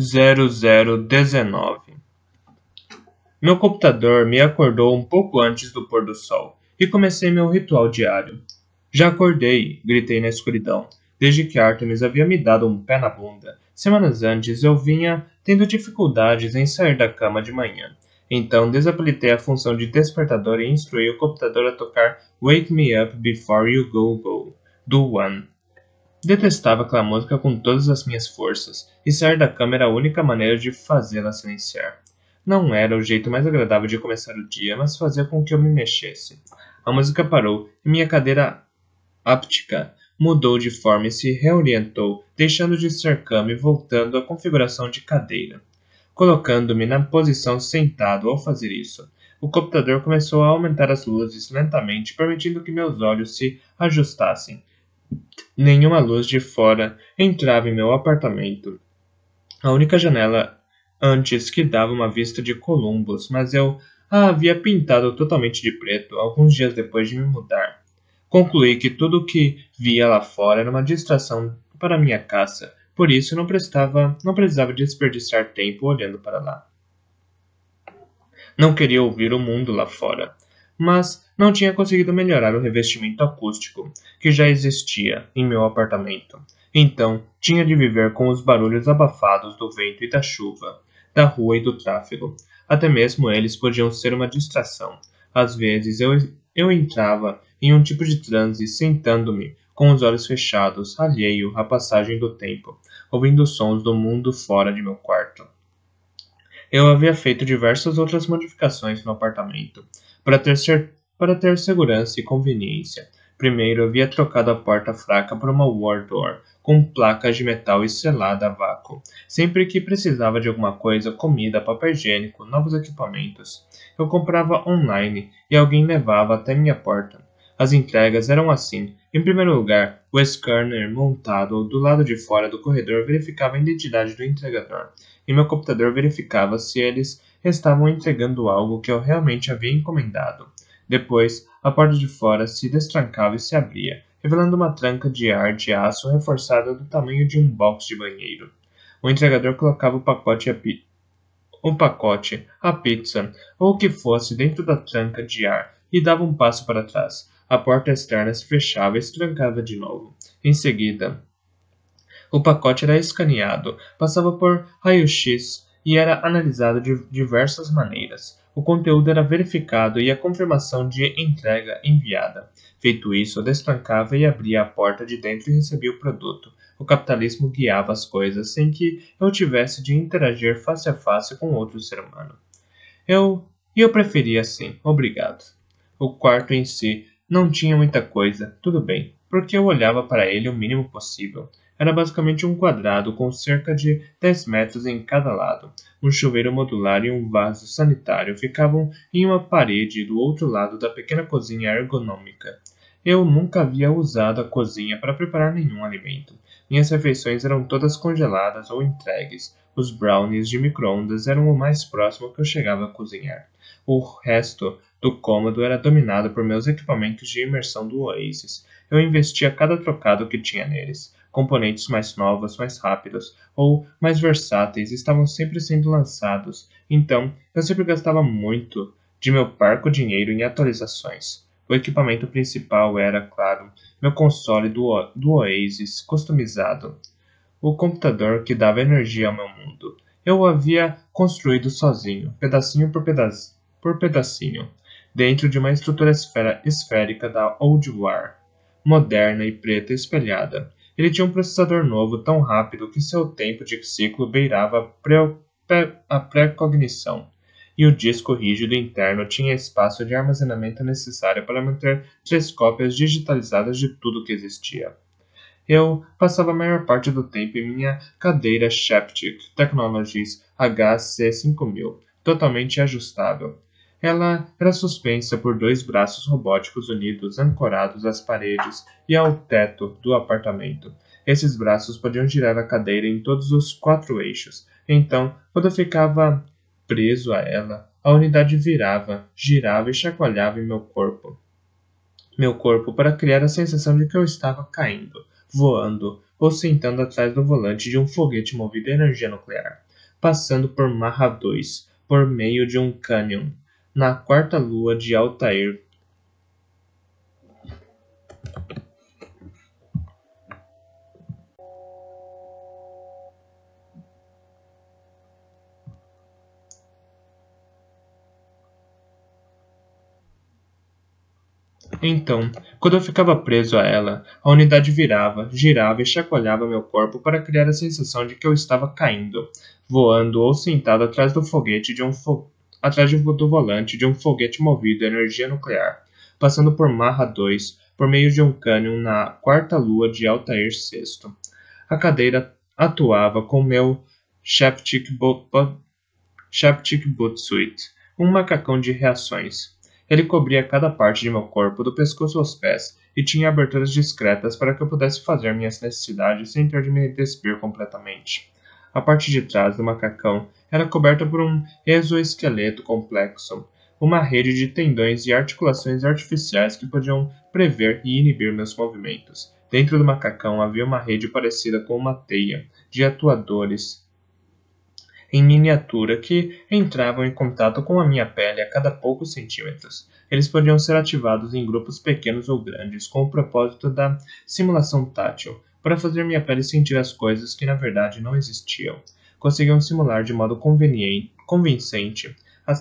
0019. Meu computador me acordou um pouco antes do pôr do sol e comecei meu ritual diário. Já acordei, gritei na escuridão. Desde que Artemis havia me dado um pé na bunda, semanas antes eu vinha tendo dificuldades em sair da cama de manhã. Então desabilitei a função de despertador e instruí o computador a tocar Wake Me Up Before You Go Go, do One. Detestava aquela música com todas as minhas forças, e sair da cama era a única maneira de fazê-la silenciar. Não era o jeito mais agradável de começar o dia, mas fazia com que eu me mexesse. A música parou e minha cadeira áptica mudou de forma e se reorientou, deixando de ser cama e voltando à configuração de cadeira. Colocando-me na posição sentado ao fazer isso, o computador começou a aumentar as luzes lentamente, permitindo que meus olhos se ajustassem. Nenhuma luz de fora entrava em meu apartamento. A única janela antes que dava uma vista de Columbus, mas eu a havia pintado totalmente de preto alguns dias depois de me mudar. Concluí que tudo o que via lá fora era uma distração para minha caça, por isso não precisava desperdiçar tempo olhando para lá. Não queria ouvir o mundo lá fora, mas não tinha conseguido melhorar o revestimento acústico que já existia em meu apartamento. Então, tinha de viver com os barulhos abafados do vento e da chuva, da rua e do tráfego. Até mesmo eles podiam ser uma distração. Às vezes eu entrava em um tipo de transe sentando-me com os olhos fechados, alheio à passagem do tempo, ouvindo os sons do mundo fora de meu quarto. Eu havia feito diversas outras modificações no apartamento, para ter segurança e conveniência. Primeiro, havia trocado a porta fraca por uma war door, com placas de metal e selada a vácuo. Sempre que precisava de alguma coisa, comida, papel higiênico, novos equipamentos, eu comprava online e alguém levava até minha porta. As entregas eram assim. Em primeiro lugar, o scanner montado do lado de fora do corredor verificava a identidade do entregador, e meu computador verificava se eles estavam entregando algo que eu realmente havia encomendado. Depois, a porta de fora se destrancava e se abria, revelando uma tranca de ar de aço reforçada do tamanho de um box de banheiro. O entregador colocava o pacote, a pizza ou o que fosse dentro da tranca de ar e dava um passo para trás. A porta externa se fechava e se trancava de novo. Em seguida, o pacote era escaneado, passava por raio-x e era analisado de diversas maneiras. O conteúdo era verificado e a confirmação de entrega enviada. Feito isso, eu destrancava e abria a porta de dentro e recebia o produto. O capitalismo guiava as coisas sem que eu tivesse de interagir face a face com outro ser humano. Eu preferia assim, obrigado. O quarto em si não tinha muita coisa, tudo bem, porque eu olhava para ele o mínimo possível. Era basicamente um quadrado com cerca de 10 metros em cada lado. Um chuveiro modular e um vaso sanitário ficavam em uma parede do outro lado da pequena cozinha ergonômica. Eu nunca havia usado a cozinha para preparar nenhum alimento. Minhas refeições eram todas congeladas ou entregues. Os brownies de micro-ondas eram o mais próximo que eu chegava a cozinhar. O resto do cômodo era dominado por meus equipamentos de imersão do Oasis. Eu investia cada trocado que tinha neles. Componentes mais novos, mais rápidos ou mais versáteis estavam sempre sendo lançados, então eu sempre gastava muito de meu parco dinheiro em atualizações. O equipamento principal era, claro, meu console do Oasis customizado, o computador que dava energia ao meu mundo. Eu o havia construído sozinho, pedacinho por pedacinho, dentro de uma estrutura esférica da Oldwar, moderna e preta espelhada. Ele tinha um processador novo tão rápido que seu tempo de ciclo beirava a precognição, e o disco rígido interno tinha espaço de armazenamento necessário para manter 3 cópias digitalizadas de tudo que existia. Eu passava a maior parte do tempo em minha cadeira Shaptic Technologies HC5000, totalmente ajustável. Ela era suspensa por 2 braços robóticos unidos ancorados às paredes e ao teto do apartamento. Esses braços podiam girar a cadeira em todos os 4 eixos. Então, quando eu ficava preso a ela, a unidade virava, girava e chacoalhava em meu corpo para criar a sensação de que eu estava caindo, voando ou sentando atrás do volante de um foguete movido a energia nuclear. passando por Marra 2, por meio de um cânion, na quarta lua de Altair. Então, quando eu ficava preso a ela, a unidade virava, girava e chacoalhava meu corpo para criar a sensação de que eu estava caindo, voando ou sentado atrás do foguete de do volante de um foguete movido a energia nuclear, passando por Marra 2, por meio de um cânion na quarta lua de Altair VI. A cadeira atuava com meu Shaptic Boot Suit, um macacão de reações. Ele cobria cada parte de meu corpo, do pescoço aos pés, e tinha aberturas discretas para que eu pudesse fazer minhas necessidades sem ter de me despir completamente. A parte de trás do macacão era coberta por um exoesqueleto complexo, uma rede de tendões e articulações artificiais que podiam prever e inibir meus movimentos. Dentro do macacão havia uma rede parecida com uma teia de atuadores em miniatura que entravam em contato com a minha pele a cada poucos centímetros. Eles podiam ser ativados em grupos pequenos ou grandes, com o propósito da simulação tátil, para fazer minha pele sentir as coisas que na verdade não existiam. Conseguiam simular de modo convincente a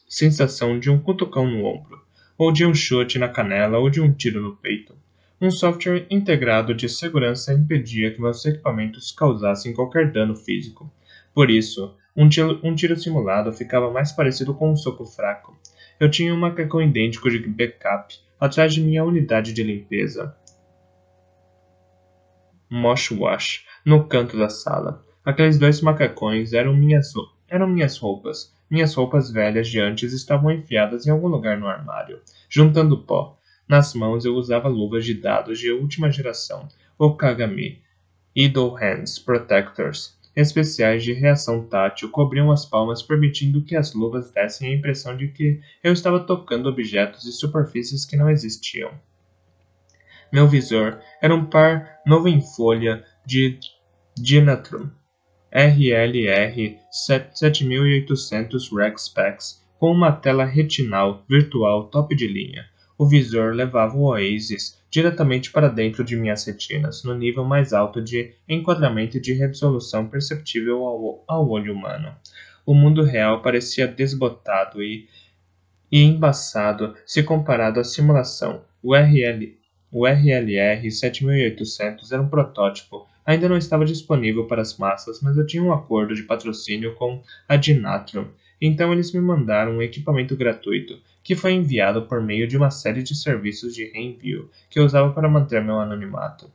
sensação de um cutucão no ombro, ou de um chute na canela, ou de um tiro no peito. Um software integrado de segurança impedia que meus equipamentos causassem qualquer dano físico. Por isso, um tiro simulado ficava mais parecido com um soco fraco. Eu tinha um macacão idêntico de backup atrás de minha unidade de limpeza, Mosh Wash, no canto da sala. Aqueles dois macacões eram minhas roupas. Minhas roupas velhas de antes estavam enfiadas em algum lugar no armário, juntando pó. Nas mãos eu usava luvas de dados de última geração, Okagami, Idle Hands Protectors, especiais de reação tátil cobriam as palmas, permitindo que as luvas dessem a impressão de que eu estava tocando objetos e superfícies que não existiam. Meu visor era um par novo em folha de Dynatron RLR 7800 Rex Specs com uma tela retinal virtual top de linha. O visor levava o Oasis diretamente para dentro de minhas retinas, no nível mais alto de enquadramento e de resolução perceptível ao olho humano. O mundo real parecia desbotado e embaçado se comparado à simulação. O RLR 7800 era um protótipo. Ainda não estava disponível para as massas, mas eu tinha um acordo de patrocínio com a Dynatron. Então eles me mandaram um equipamento gratuito, que foi enviado por meio de uma série de serviços de reenvio que eu usava para manter meu anonimato.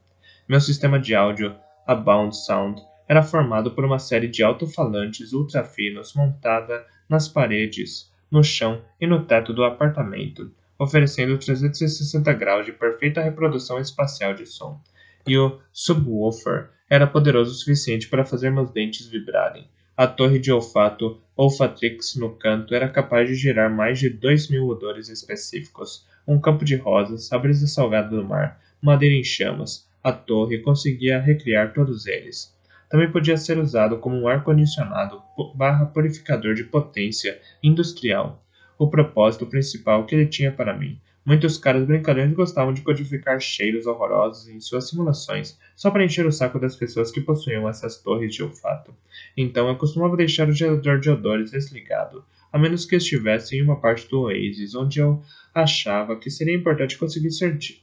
Meu sistema de áudio, a Bound Sound, era formado por uma série de alto-falantes ultra-finos montada nas paredes, no chão e no teto do apartamento, oferecendo 360 graus de perfeita reprodução espacial de som. E o subwoofer era poderoso o suficiente para fazer meus dentes vibrarem. A torre de olfato Olfatrix no canto era capaz de gerar mais de 2.000 odores específicos. Um campo de rosas, a brisa salgada do mar, madeira em chamas. A torre conseguia recriar todos eles. Também podia ser usado como um ar-condicionado / purificador de potência industrial. O propósito principal que ele tinha para mim. Muitos caras brincalhões gostavam de codificar cheiros horrorosos em suas simulações, só para encher o saco das pessoas que possuíam essas torres de olfato. Então eu costumava deixar o gerador de odores desligado, a menos que estivesse em uma parte do Oasis, onde eu achava que seria importante conseguir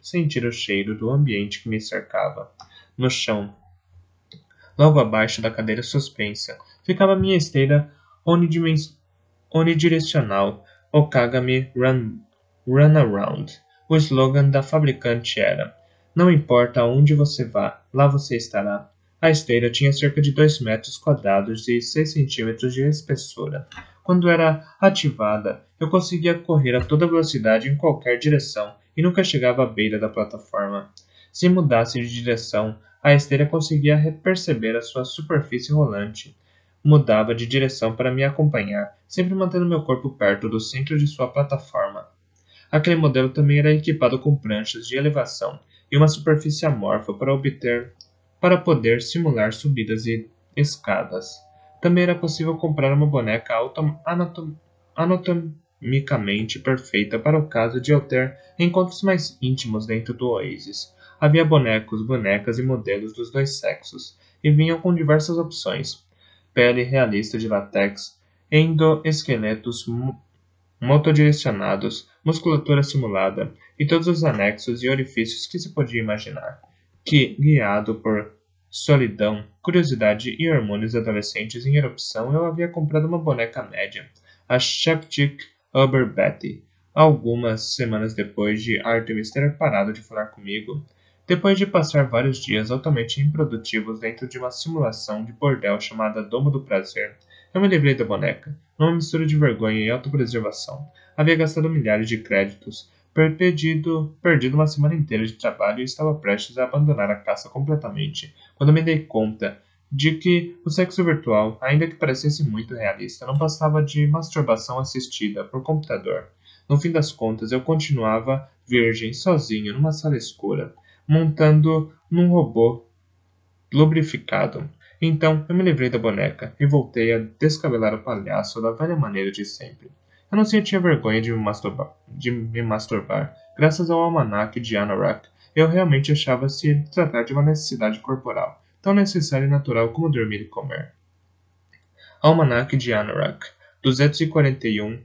sentir o cheiro do ambiente que me cercava. No chão, logo abaixo da cadeira suspensa, ficava minha esteira onidirecional, Okagami Runaround. O slogan da fabricante era: "Não importa aonde você vá, lá você estará." A esteira tinha cerca de 2 metros quadrados e 6 centímetros de espessura. Quando era ativada, eu conseguia correr a toda velocidade em qualquer direção e nunca chegava à beira da plataforma. Se mudasse de direção, a esteira conseguia perceber a sua superfície rolante. Mudava de direção para me acompanhar, sempre mantendo meu corpo perto do centro de sua plataforma. Aquele modelo também era equipado com pranchas de elevação e uma superfície amorfa para poder simular subidas e escadas. Também era possível comprar uma boneca anatomicamente perfeita para o caso de eu ter encontros mais íntimos dentro do Oasis. Havia bonecos, bonecas e modelos dos dois sexos, e vinham com diversas opções: pele realista de látex, endoesqueletos motodirecionados, musculatura simulada e todos os anexos e orifícios que se podia imaginar, que, guiado por solidão, curiosidade e hormônios adolescentes em erupção, eu havia comprado uma boneca média, a Sheptic Uber Betty, algumas semanas depois de Artemis ter parado de falar comigo. Depois de passar vários dias altamente improdutivos dentro de uma simulação de bordel chamada Domo do Prazer, eu me livrei da boneca, numa mistura de vergonha e autopreservação. Havia gastado milhares de créditos, perdido uma semana inteira de trabalho e estava prestes a abandonar a caça completamente, quando me dei conta de que o sexo virtual, ainda que parecesse muito realista, não passava de masturbação assistida por computador. No fim das contas, eu continuava virgem, sozinho, numa sala escura, montando num robô lubrificado. Então eu me livrei da boneca e voltei a descabelar o palhaço da velha maneira de sempre. Eu não sentia vergonha de me masturbar. Graças ao almanaque de Anorak, eu realmente achava se tratar de uma necessidade corporal, tão necessária e natural como dormir e comer. Almanaque de Anorak, 241,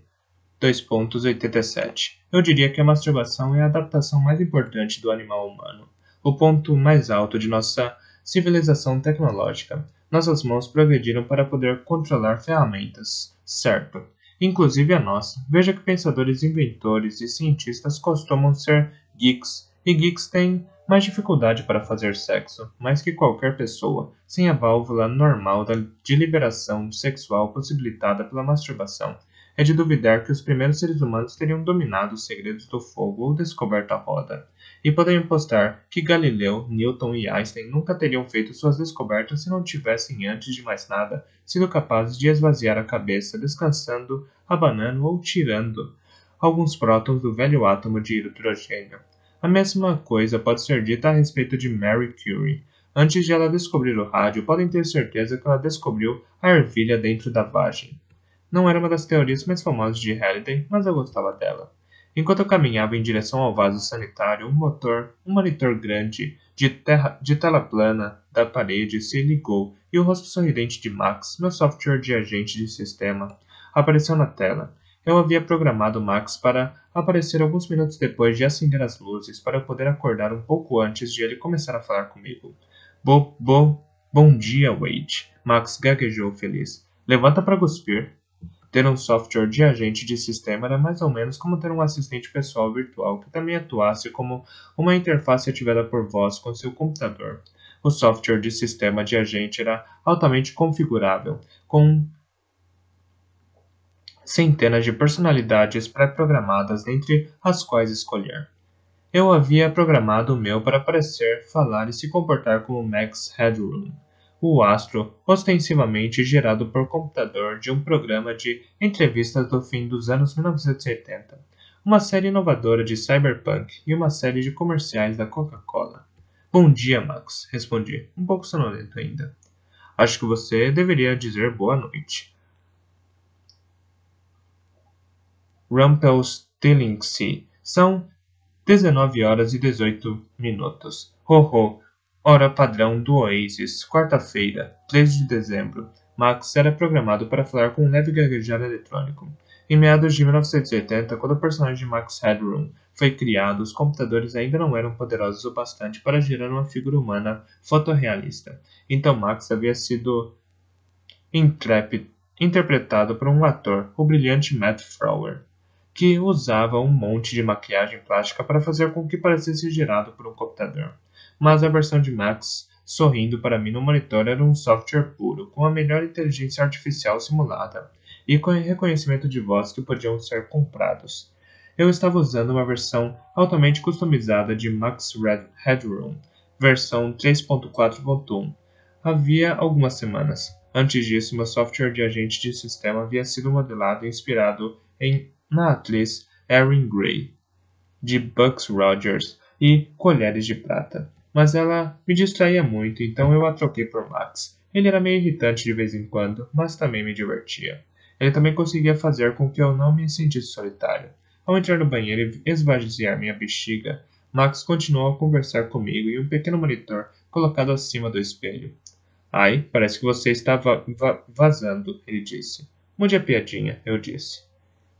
2.87. Eu diria que a masturbação é a adaptação mais importante do animal humano, o ponto mais alto de nossa civilização tecnológica. Nossas mãos progrediram para poder controlar ferramentas, certo? Inclusive a nossa. Veja que pensadores, inventores e cientistas costumam ser geeks, e geeks têm mais dificuldade para fazer sexo, mais que qualquer pessoa, sem a válvula normal de liberação sexual possibilitada pela masturbação. É de duvidar que os primeiros seres humanos teriam dominado os segredos do fogo ou descoberto a roda. E podem apostar que Galileu, Newton e Einstein nunca teriam feito suas descobertas se não tivessem, antes de mais nada, sido capazes de esvaziar a cabeça, descansando, abanando ou tirando alguns prótons do velho átomo de hidrogênio. A mesma coisa pode ser dita a respeito de Marie Curie. Antes de ela descobrir o rádio, podem ter certeza que ela descobriu a ervilha dentro da vagem. Não era uma das teorias mais famosas de Halliday, mas eu gostava dela. Enquanto eu caminhava em direção ao vaso sanitário, um monitor grande de tela plana da parede se ligou e o rosto sorridente de Max, meu software de agente de sistema, apareceu na tela. Eu havia programado Max para aparecer alguns minutos depois de acender as luzes para eu poder acordar um pouco antes de ele começar a falar comigo. Bom dia, Wade. Max gaguejou feliz. Levanta para cuspir. Ter um software de agente de sistema era mais ou menos como ter um assistente pessoal virtual que também atuasse como uma interface ativada por voz com seu computador. O software de sistema de agente era altamente configurável, com centenas de personalidades pré-programadas dentre as quais escolher. Eu havia programado o meu para parecer, falar e se comportar como Max Headroom, o astro ostensivamente gerado por computador de um programa de entrevistas do fim dos anos 1980, uma série inovadora de cyberpunk e uma série de comerciais da Coca-Cola. Bom dia, Max, respondi, um pouco sonolento ainda. Acho que você deveria dizer boa noite. Rumpelstiltskin. São 19 horas e 18 minutos. Ho, hora padrão do Oasis, quarta-feira, 3 de dezembro. Max era programado para falar com um leve gaguejar eletrônico. Em meados de 1980, quando o personagem de Max Headroom foi criado, os computadores ainda não eram poderosos o bastante para gerar uma figura humana fotorrealista. Então Max havia sido interpretado por um ator, o brilhante Matt Frower, que usava um monte de maquiagem plástica para fazer com que parecesse gerado por um computador. Mas a versão de Max sorrindo para mim no monitor era um software puro, com a melhor inteligência artificial simulada e com reconhecimento de voz que podiam ser comprados. Eu estava usando uma versão altamente customizada de Max Headroom, versão 3.4.1. Havia algumas semanas. Antes disso, meu software de agente de sistema havia sido modelado e inspirado na atriz Erin Gray, de Bucks Rogers e Colheres de Prata. Mas ela me distraía muito, então eu a troquei por Max. Ele era meio irritante de vez em quando, mas também me divertia. Ele também conseguia fazer com que eu não me sentisse solitário. Ao entrar no banheiro e esvaziar minha bexiga, Max continuou a conversar comigo em um pequeno monitor colocado acima do espelho. Ai, parece que você está vazando, ele disse. Mude a piadinha, eu disse.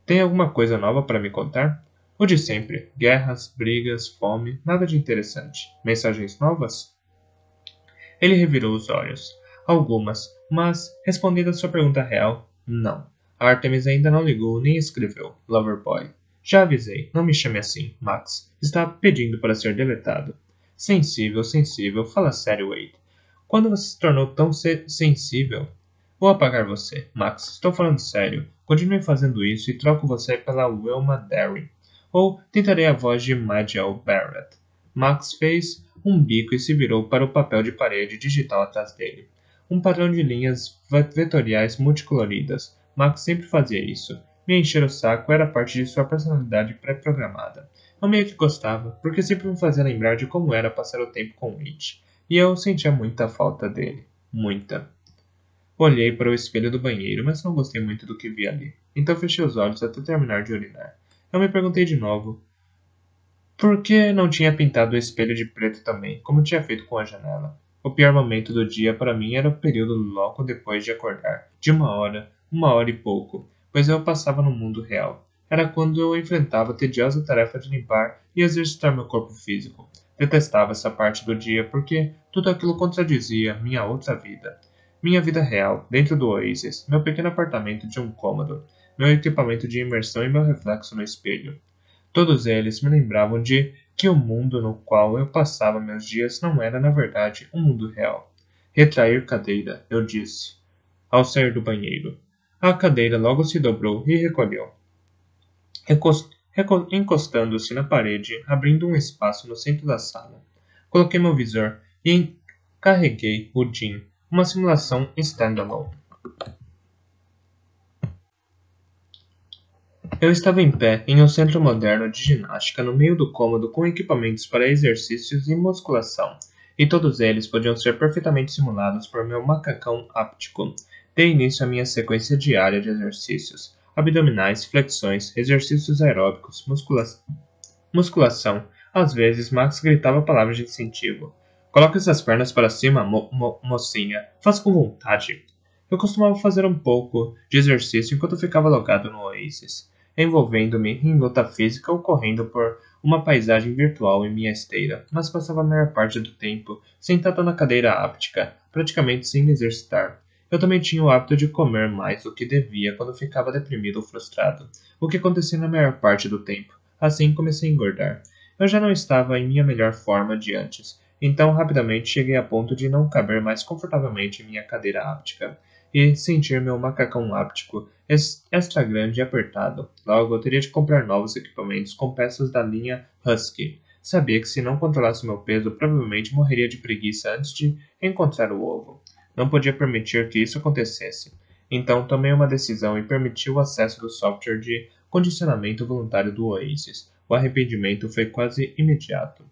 Tem alguma coisa nova para me contar? O de sempre. Guerras, brigas, fome, nada de interessante. Mensagens novas? Ele revirou os olhos. Algumas, mas, respondendo a sua pergunta real, não. A Artemis ainda não ligou nem escreveu, Loverboy. Já avisei, não me chame assim, Max. Está pedindo para ser deletado. Sensível, sensível, fala sério, Wade. Quando você se tornou tão sensível? Vou apagar você, Max. Estou falando sério. Continue fazendo isso e troco você pela Wilma Derry. Ou tentarei a voz de Majel Barrett. Max fez um bico e se virou para o papel de parede digital atrás dele. Um padrão de linhas vetoriais multicoloridas. Max sempre fazia isso. Me encher o saco era parte de sua personalidade pré-programada. Eu meio que gostava, porque sempre me fazia lembrar de como era passar o tempo com Mitch. E eu sentia muita falta dele. Muita. Olhei para o espelho do banheiro, mas não gostei muito do que vi ali. Então fechei os olhos até terminar de urinar. Eu me perguntei de novo por que não tinha pintado o espelho de preto também, como tinha feito com a janela. O pior momento do dia para mim era o período logo depois de acordar, de uma hora e pouco, pois eu passava no mundo real. Era quando eu enfrentava a tediosa tarefa de limpar e exercitar meu corpo físico. Detestava essa parte do dia porque tudo aquilo contradizia minha outra vida. Minha vida real, dentro do Oasis, meu pequeno apartamento de um cômodo, meu equipamento de imersão e meu reflexo no espelho. Todos eles me lembravam de que o mundo no qual eu passava meus dias não era, na verdade, um mundo real. Retrair cadeira, eu disse, ao sair do banheiro. A cadeira logo se dobrou e recolheu, encostando-se na parede, abrindo um espaço no centro da sala. Coloquei meu visor e carreguei o Jim, uma simulação standalone. Eu estava em pé em um centro moderno de ginástica no meio do cômodo com equipamentos para exercícios e musculação, e todos eles podiam ser perfeitamente simulados por meu macacão áptico. Dei início à minha sequência diária de exercícios: abdominais, flexões, exercícios aeróbicos, musculação. Às vezes, Max gritava palavras de incentivo. Coloque essas pernas para cima, mocinha. Faça com vontade. Eu costumava fazer um pouco de exercício enquanto ficava logado no Oasis, envolvendo-me em luta física ou correndo por uma paisagem virtual em minha esteira, mas passava a maior parte do tempo sentado na cadeira áptica, praticamente sem me exercitar. Eu também tinha o hábito de comer mais do que devia quando ficava deprimido ou frustrado, o que acontecia na maior parte do tempo. Assim comecei a engordar. Eu já não estava em minha melhor forma de antes, então rapidamente cheguei a ponto de não caber mais confortavelmente em minha cadeira áptica e sentir meu macacão áptico extra grande e apertado. Logo, eu teria de comprar novos equipamentos com peças da linha Husky. Sabia que se não controlasse meu peso, provavelmente morreria de preguiça antes de encontrar o ovo. Não podia permitir que isso acontecesse. Então, tomei uma decisão e permiti o acesso do software de condicionamento voluntário do Oasis. O arrependimento foi quase imediato.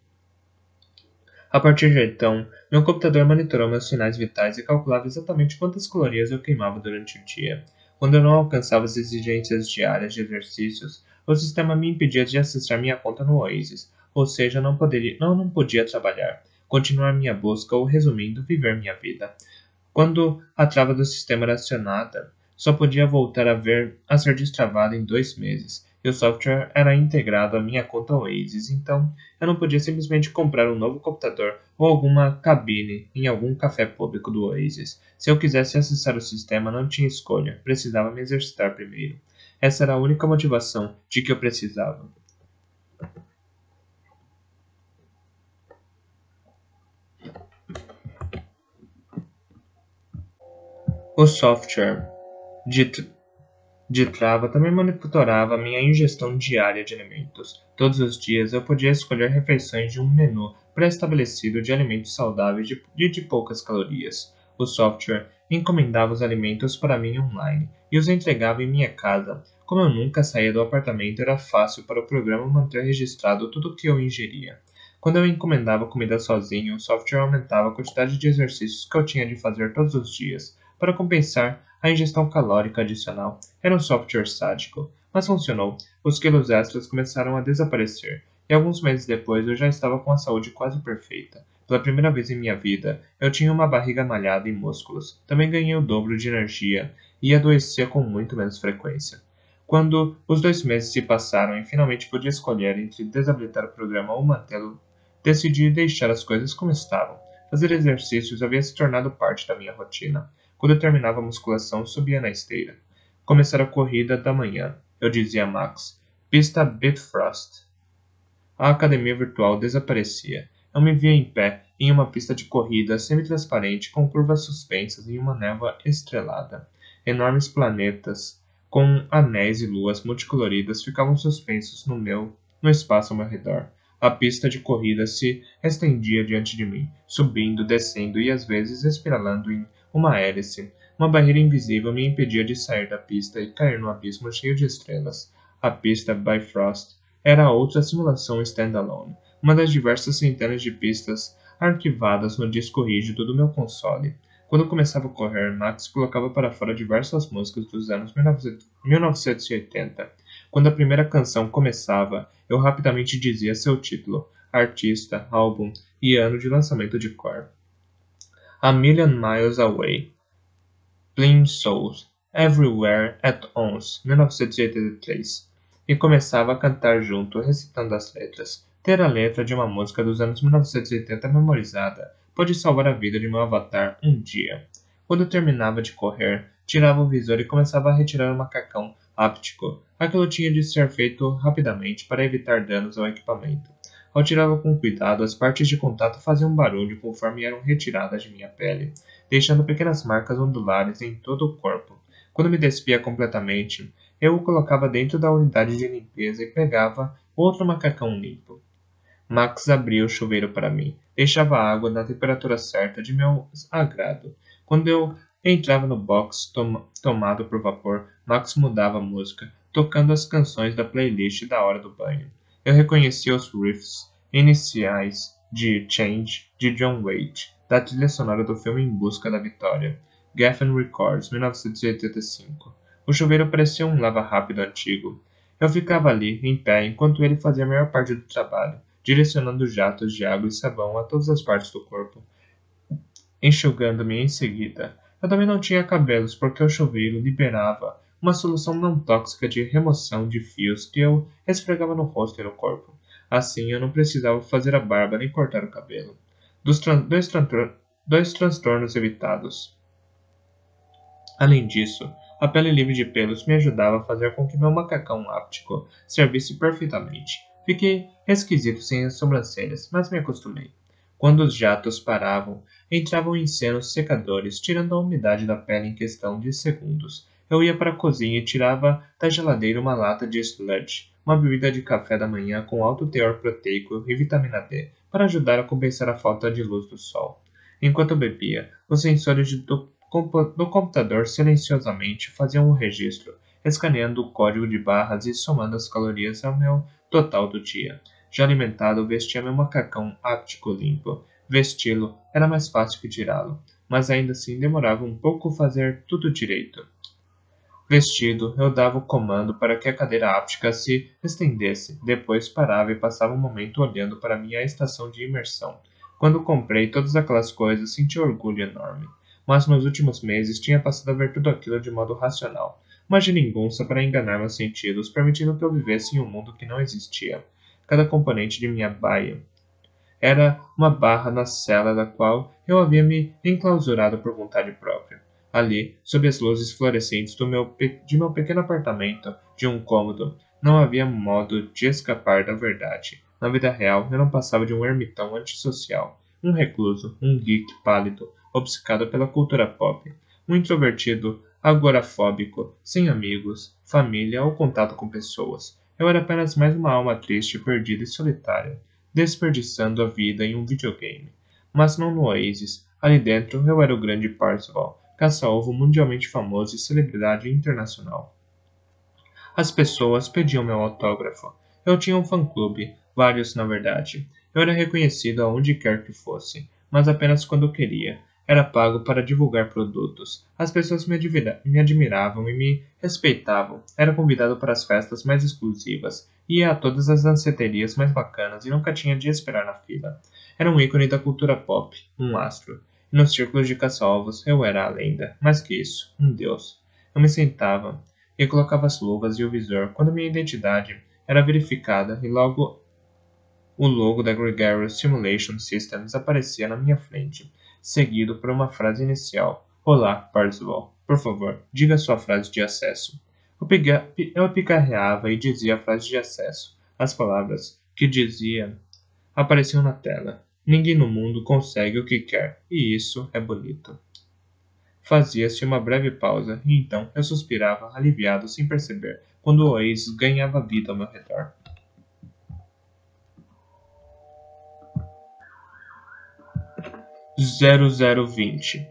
A partir de então, meu computador monitorou meus sinais vitais e calculava exatamente quantas calorias eu queimava durante o dia. Quando eu não alcançava as exigências diárias de exercícios, o sistema me impedia de acessar minha conta no Oasis, ou seja, não podia trabalhar, continuar minha busca ou, resumindo, viver minha vida. Quando a trava do sistema era acionada, só podia voltar a ser destravada em 2 meses, e o software era integrado à minha conta Oasis, então eu não podia simplesmente comprar um novo computador ou alguma cabine em algum café público do Oasis. Se eu quisesse acessar o sistema, não tinha escolha, precisava me exercitar primeiro. Essa era a única motivação de que eu precisava. O software de trava também monitorava minha ingestão diária de alimentos. Todos os dias eu podia escolher refeições de um menu pré-estabelecido de alimentos saudáveis de poucas calorias. O software encomendava os alimentos para mim online e os entregava em minha casa. Como eu nunca saía do apartamento, era fácil para o programa manter registrado tudo o que eu ingeria. Quando eu encomendava comida sozinho, o software aumentava a quantidade de exercícios que eu tinha de fazer todos os dias, para compensar a ingestão calórica adicional. Era um software sádico, mas funcionou. Os quilos extras começaram a desaparecer, e alguns meses depois eu já estava com a saúde quase perfeita. Pela primeira vez em minha vida, eu tinha uma barriga malhada e músculos. Também ganhei o dobro de energia e adoecia com muito menos frequência. Quando os 2 meses se passaram e finalmente pude escolher entre desabilitar o programa ou mantê-lo, decidi deixar as coisas como estavam. Fazer exercícios havia se tornado parte da minha rotina. Quando eu terminava a musculação, subia na esteira. Começar a corrida da manhã, eu dizia a Max. Pista Bitfrost. A academia virtual desaparecia. Eu me via em pé em uma pista de corrida semi-transparente com curvas suspensas em uma névoa estrelada. Enormes planetas com anéis e luas multicoloridas ficavam suspensos no espaço ao meu redor. A pista de corrida se estendia diante de mim, subindo, descendo e às vezes espiralando em uma hélice. Uma barreira invisível me impedia de sair da pista e cair no abismo cheio de estrelas. A pista Bifrost era outra simulação standalone, uma das diversas centenas de pistas arquivadas no disco rígido do meu console. Quando começava a correr, Max colocava para fora diversas músicas dos anos 1980. Quando a primeira canção começava, eu rapidamente dizia seu título, artista, álbum e ano de lançamento de cor. A Million Miles Away, Blind Souls, Everywhere at Once, 1983, e começava a cantar junto, recitando as letras. Ter a letra de uma música dos anos 1980 memorizada pode salvar a vida de meu avatar um dia. Quando eu terminava de correr, tirava o visor e começava a retirar o macacão áptico. Aquilo tinha de ser feito rapidamente para evitar danos ao equipamento. Ao tirá-lo com cuidado, as partes de contato faziam barulho conforme eram retiradas de minha pele, deixando pequenas marcas ondulares em todo o corpo. Quando me despia completamente, eu o colocava dentro da unidade de limpeza e pegava outro macacão limpo. Max abria o chuveiro para mim. Deixava a água na temperatura certa de meu agrado. Quando eu entrava no box tomado por vapor, Max mudava a música, tocando as canções da playlist da hora do banho. Eu reconhecia os riffs iniciais de Change de John Waite, da trilha sonora do filme Em Busca da Vitória, Geffen Records, 1985. O chuveiro parecia um lava-rápido antigo. Eu ficava ali, em pé, enquanto ele fazia a maior parte do trabalho, direcionando jatos de água e sabão a todas as partes do corpo, enxugando-me em seguida. Eu também não tinha cabelos porque o chuveiro liberava uma solução não tóxica de remoção de fios que eu esfregava no rosto e no corpo. Assim, eu não precisava fazer a barba nem cortar o cabelo. Dois transtornos evitados. Além disso, a pele livre de pelos me ajudava a fazer com que meu macacão áptico servisse perfeitamente. Fiquei esquisito sem as sobrancelhas, mas me acostumei. Quando os jatos paravam, entravam em senos secadores, tirando a umidade da pele em questão de segundos. Eu ia para a cozinha e tirava da geladeira uma lata de sludge, uma bebida de café da manhã com alto teor proteico e vitamina D, para ajudar a compensar a falta de luz do sol. Enquanto eu bebia, os sensores do computador silenciosamente faziam o registro, escaneando o código de barras e somando as calorias ao meu total do dia. Já alimentado, vestia meu macacão áptico limpo. Vesti-lo era mais fácil que tirá-lo, mas ainda assim demorava um pouco fazer tudo direito. Vestido, eu dava o comando para que a cadeira áptica se estendesse, depois parava e passava um momento olhando para minha estação de imersão. Quando comprei todas aquelas coisas, senti um orgulho enorme. Mas nos últimos meses tinha passado a ver tudo aquilo de modo racional, uma geringonça para enganar meus sentidos, permitindo que eu vivesse em um mundo que não existia. Cada componente de minha baia era uma barra na cela da qual eu havia me enclausurado por vontade própria. Ali, sob as luzes fluorescentes de meu pequeno apartamento de um cômodo, não havia modo de escapar da verdade. Na vida real, eu não passava de um ermitão antissocial, um recluso, um geek pálido, obcecado pela cultura pop, um introvertido agorafóbico, sem amigos, família ou contato com pessoas. Eu era apenas mais uma alma triste, perdida e solitária, desperdiçando a vida em um videogame. Mas não no Oasis. Ali dentro eu era o grande Parzival, caça-ovo mundialmente famoso e celebridade internacional. As pessoas pediam meu autógrafo. Eu tinha um fã-clube, Vários, na verdade. Eu era reconhecido aonde quer que fosse, mas apenas quando eu queria. Era pago para divulgar produtos. As pessoas me admiravam e me respeitavam. Era convidado para as festas mais exclusivas. Ia a todas as danceterias mais bacanas e nunca tinha de esperar na fila. Era um ícone da cultura pop, um astro. E nos círculos de caça-alvos eu era a lenda. Mais que isso, um deus. Eu me sentava e colocava as luvas e o visor quando minha identidade era verificada e logo o logo da Gregarious Simulation Systems aparecia na minha frente, seguido por uma frase inicial. Olá, Parzival. Por favor, diga sua frase de acesso. Eu picarreava e dizia a frase de acesso. As palavras que dizia apareciam na tela. Ninguém no mundo consegue o que quer, e isso é bonito. Fazia-se uma breve pausa, e então eu suspirava, aliviado sem perceber, quando o Oasis ganhava vida ao meu redor. 0020.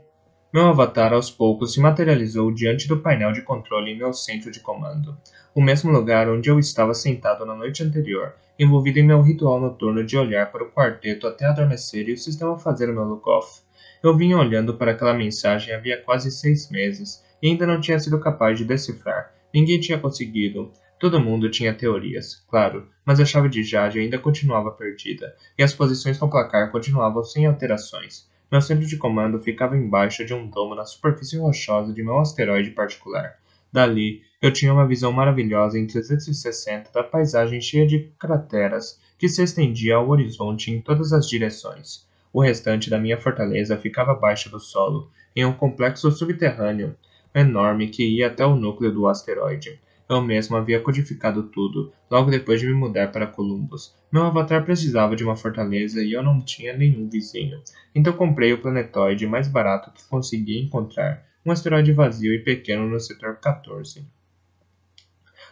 Meu avatar aos poucos se materializou diante do painel de controle em meu centro de comando. O mesmo lugar onde eu estava sentado na noite anterior, envolvido em meu ritual noturno de olhar para o quarteto até adormecer e o sistema fazer o meu look-off. Eu vinha olhando para aquela mensagem havia quase 6 meses e ainda não tinha sido capaz de decifrar. Ninguém tinha conseguido. Todo mundo tinha teorias, claro, mas a chave de Jade ainda continuava perdida, e as posições no placar continuavam sem alterações. Meu centro de comando ficava embaixo de um domo na superfície rochosa de meu asteroide particular. Dali, eu tinha uma visão maravilhosa em 360 da paisagem cheia de crateras que se estendia ao horizonte em todas as direções. O restante da minha fortaleza ficava abaixo do solo, em um complexo subterrâneo enorme que ia até o núcleo do asteroide. Eu mesmo havia codificado tudo, logo depois de me mudar para Columbus. Meu avatar precisava de uma fortaleza e eu não tinha nenhum vizinho. Então comprei o planetoide mais barato que consegui encontrar, um asteroide vazio e pequeno no setor 14.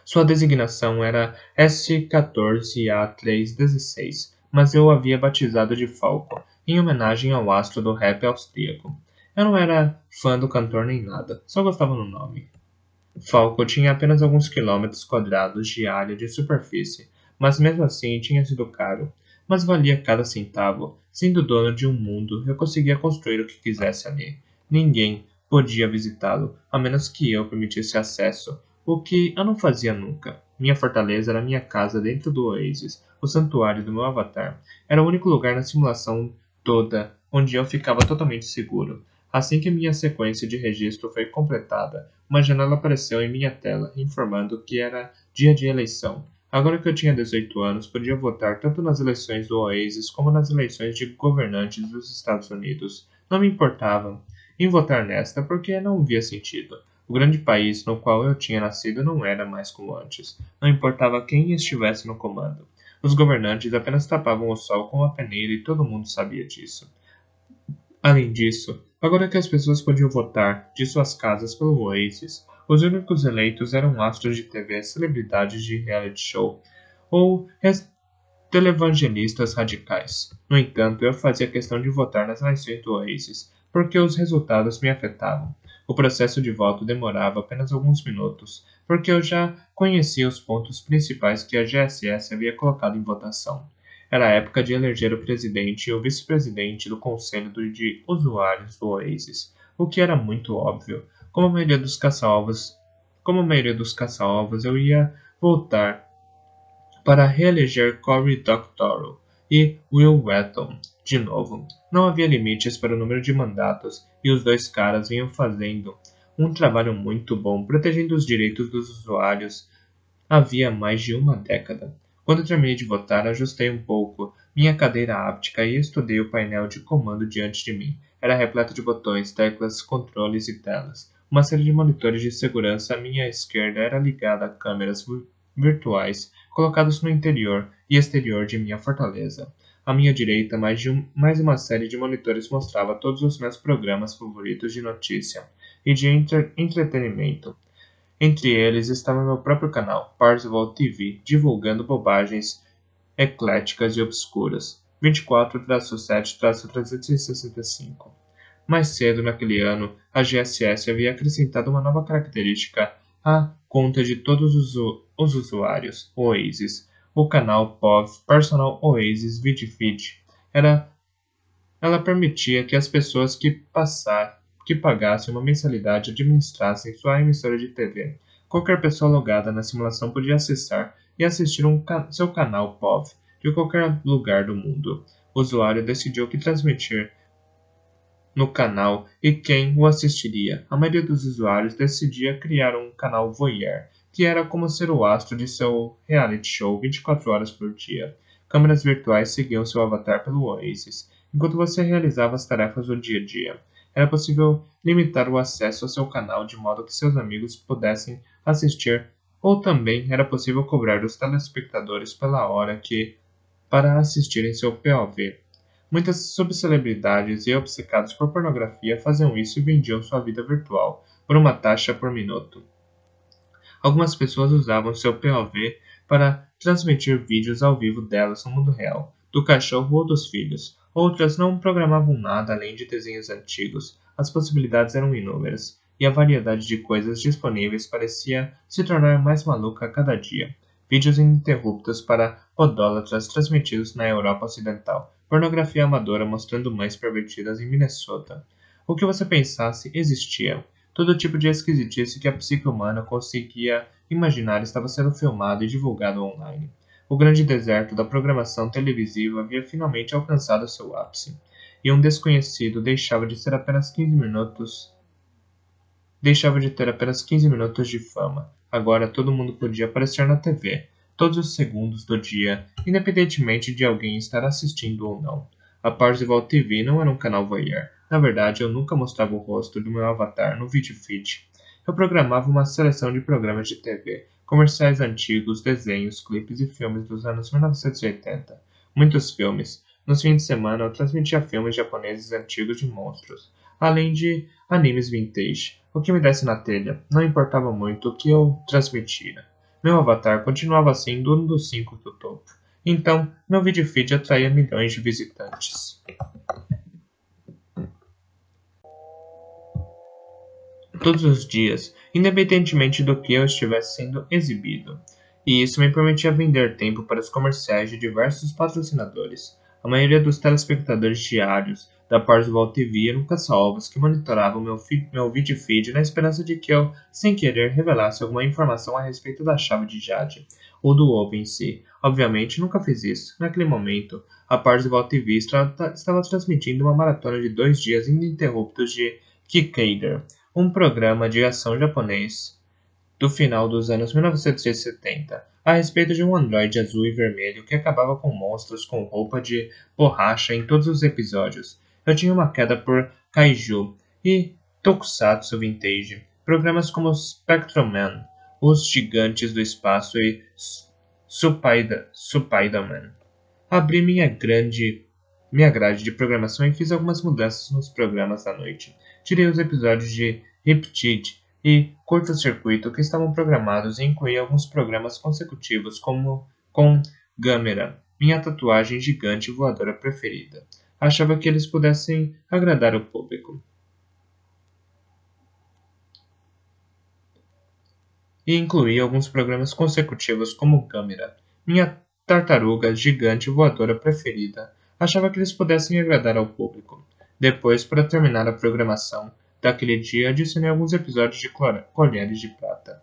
Sua designação era S14A316, mas eu o havia batizado de Falco, em homenagem ao astro do rap austríaco. Eu não era fã do cantor nem nada, só gostava do nome. Falco tinha apenas alguns quilômetros quadrados de área de superfície, mas mesmo assim tinha sido caro. Mas valia cada centavo. Sendo dono de um mundo, eu conseguia construir o que quisesse ali. Ninguém podia visitá-lo, a menos que eu permitisse acesso, o que eu não fazia nunca. Minha fortaleza era minha casa dentro do Oasis, o santuário do meu avatar. Era o único lugar na simulação toda onde eu ficava totalmente seguro. Assim que minha sequência de registro foi completada, uma janela apareceu em minha tela, informando que era dia de eleição. Agora que eu tinha 18 anos, podia votar tanto nas eleições do Oasis como nas eleições de governantes dos Estados Unidos. Não me importava em votar nesta porque não via sentido. O grande país no qual eu tinha nascido não era mais como antes. Não importava quem estivesse no comando. Os governantes apenas tapavam o sol com uma peneira e todo mundo sabia disso. Além disso, agora que as pessoas podiam votar de suas casas pelo Oasis, os únicos eleitos eram astros de TV, celebridades de reality show ou televangelistas radicais. No entanto, eu fazia questão de votar nas eleições do Oasis, porque os resultados me afetavam. O processo de voto demorava apenas alguns minutos, porque eu já conhecia os pontos principais que a GSS havia colocado em votação. Era a época de eleger o presidente e o vice-presidente do conselho de usuários do Oasis, o que era muito óbvio. Como a maioria dos caça-alvos, eu ia votar para reeleger Cory Doctorow e Will Wheaton de novo. Não havia limites para o número de mandatos e os dois caras vinham fazendo um trabalho muito bom protegendo os direitos dos usuários havia mais de uma década. Quando terminei de votar, ajustei um pouco minha cadeira áptica e estudei o painel de comando diante de mim. Era repleto de botões, teclas, controles e telas. Uma série de monitores de segurança à minha esquerda era ligada a câmeras virtuais colocados no interior e exterior de minha fortaleza. À minha direita, mais uma série de monitores mostrava todos os meus programas favoritos de notícia e de entretenimento. Entre eles estava meu próprio canal, Parzival TV, divulgando bobagens ecléticas e obscuras. 24-7-365. Mais cedo naquele ano, a GSS havia acrescentado uma nova característica à conta de todos os usuários, o Oasis. o canal POV Personal Oasis VidFeed. Ela permitia que as pessoas que pagassem uma mensalidade administrassem sua emissora de TV. Qualquer pessoa logada na simulação podia acessar e assistir seu canal POV de qualquer lugar do mundo. O usuário decidiu o que transmitir no canal e quem o assistiria. A maioria dos usuários decidia criar um canal voyeur, que era como ser o astro de seu reality show 24 horas por dia. Câmeras virtuais seguiam seu avatar pelo Oasis, enquanto você realizava as tarefas do dia a dia. Era possível limitar o acesso ao seu canal de modo que seus amigos pudessem assistir, ou também era possível cobrar dos telespectadores pela hora para assistirem seu POV. Muitas subcelebridades e obcecados por pornografia faziam isso e vendiam sua vida virtual por uma taxa por minuto. Algumas pessoas usavam seu POV para transmitir vídeos ao vivo delas no mundo real, do cachorro ou dos filhos. Outras não programavam nada além de desenhos antigos. As possibilidades eram inúmeras, e a variedade de coisas disponíveis parecia se tornar mais maluca a cada dia. Vídeos ininterruptos para podólatras transmitidos na Europa Ocidental. Pornografia amadora mostrando mães pervertidas em Minnesota. O que você pensasse existia. Todo tipo de esquisitice que a psique humana conseguia imaginar estava sendo filmado e divulgado online. O grande deserto da programação televisiva havia finalmente alcançado seu ápice, e um desconhecido deixava de ter apenas 15 minutos de fama. Agora todo mundo podia aparecer na TV, todos os segundos do dia, independentemente de alguém estar assistindo ou não. A Parzival TV não era um canal voyeur. Na verdade, eu nunca mostrava o rosto do meu avatar no VidFeed. Eu programava uma seleção de programas de TV, comerciais antigos, desenhos, clipes e filmes dos anos 1980. Muitos filmes. Nos fins de semana, eu transmitia filmes japoneses antigos de monstros, além de animes vintage. O que me desse na telha, não importava muito o que eu transmitira. Meu avatar continuava sendo um dos 5 do topo. Então, meu VidFeed atraía milhões de visitantes. Todos os dias, independentemente do que eu estivesse sendo exibido. E isso me permitia vender tempo para os comerciais de diversos patrocinadores. A maioria dos telespectadores diários da Parzival TV eram caça-ovos que monitoravam meu VidFeed na esperança de que eu, sem querer, revelasse alguma informação a respeito da chave de Jade, ou do ovo em si. Obviamente, nunca fiz isso. Naquele momento, a Parzival TV estava transmitindo uma maratona de 2 dias ininterruptos de Kikaider, um programa de ação japonês do final dos anos 1970, a respeito de um androide azul e vermelho que acabava com monstros com roupa de borracha em todos os episódios. Eu tinha uma queda por kaiju e tokusatsu vintage, programas como Spectrum-Man, Os Gigantes do Espaço e Supaidaman. Abri minha grade de programação e fiz algumas mudanças nos programas da noite. Tirei os episódios de Riptide e Curto-Circuito que estavam programados e incluí alguns programas consecutivos como com Gamera, minha tatuagem gigante voadora preferida. Achava que eles pudessem agradar o público. E incluí alguns programas consecutivos como Gamera, minha tartaruga gigante voadora preferida. Achava que eles pudessem agradar ao público. Depois, para terminar a programação daquele dia, adicionei alguns episódios de Colheres de Prata.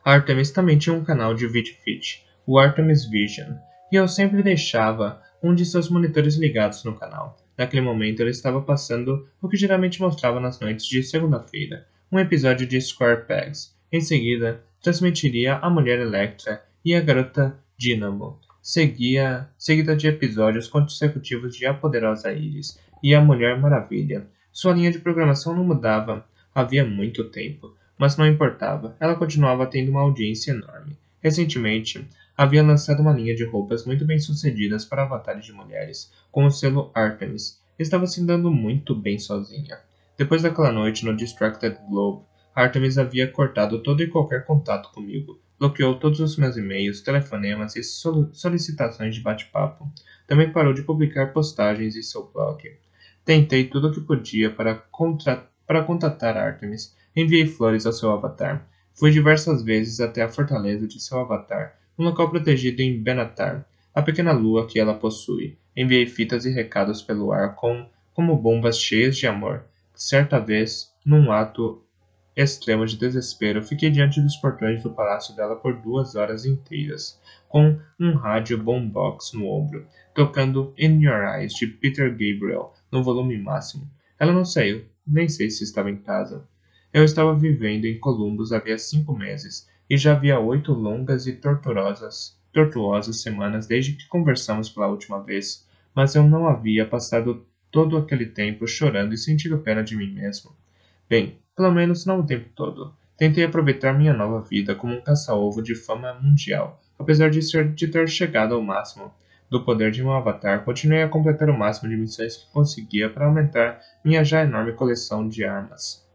Artemis também tinha um canal de VidFeed, o Artemis Vision, e eu sempre deixava um de seus monitores ligados no canal. Naquele momento ele estava passando o que geralmente mostrava nas noites de segunda-feira, um episódio de Square Pegs. Em seguida, transmitiria A Mulher Electra e A Garota Dynamo, seguida de episódios consecutivos de A Poderosa Iris e A Mulher Maravilha. Sua linha de programação não mudava havia muito tempo, mas não importava, ela continuava tendo uma audiência enorme. Recentemente, havia lançado uma linha de roupas muito bem sucedidas para avatares de mulheres, com o selo Artemis. Estava se dando muito bem sozinha. Depois daquela noite no Distracted Globe, Artemis havia cortado todo e qualquer contato comigo, bloqueou todos os meus e-mails, telefonemas e solicitações de bate-papo. Também parou de publicar postagens em seu blog. Tentei tudo o que podia para contatar Artemis. Enviei flores ao seu avatar. Fui diversas vezes até a fortaleza de seu avatar, um local protegido em Benatar, a pequena lua que ela possui. Enviei fitas e recados pelo ar como bombas cheias de amor. Certa vez, num ato extremo de desespero, fiquei diante dos portões do palácio dela por 2 horas inteiras, com um rádio boombox no ombro, tocando In Your Eyes de Peter Gabriel no volume máximo. Ela não saiu, nem sei se estava em casa. Eu estava vivendo em Columbus havia 5 meses, e já havia 8 longas e tortuosas semanas desde que conversamos pela última vez, mas eu não havia passado todo aquele tempo chorando e sentindo pena de mim mesmo. Bem, pelo menos não o tempo todo. Tentei aproveitar minha nova vida como um caça-ovo de fama mundial. Apesar de ter chegado ao máximo do poder de meu avatar, continuei a completar o máximo de missões que conseguia para aumentar minha já enorme coleção de armas,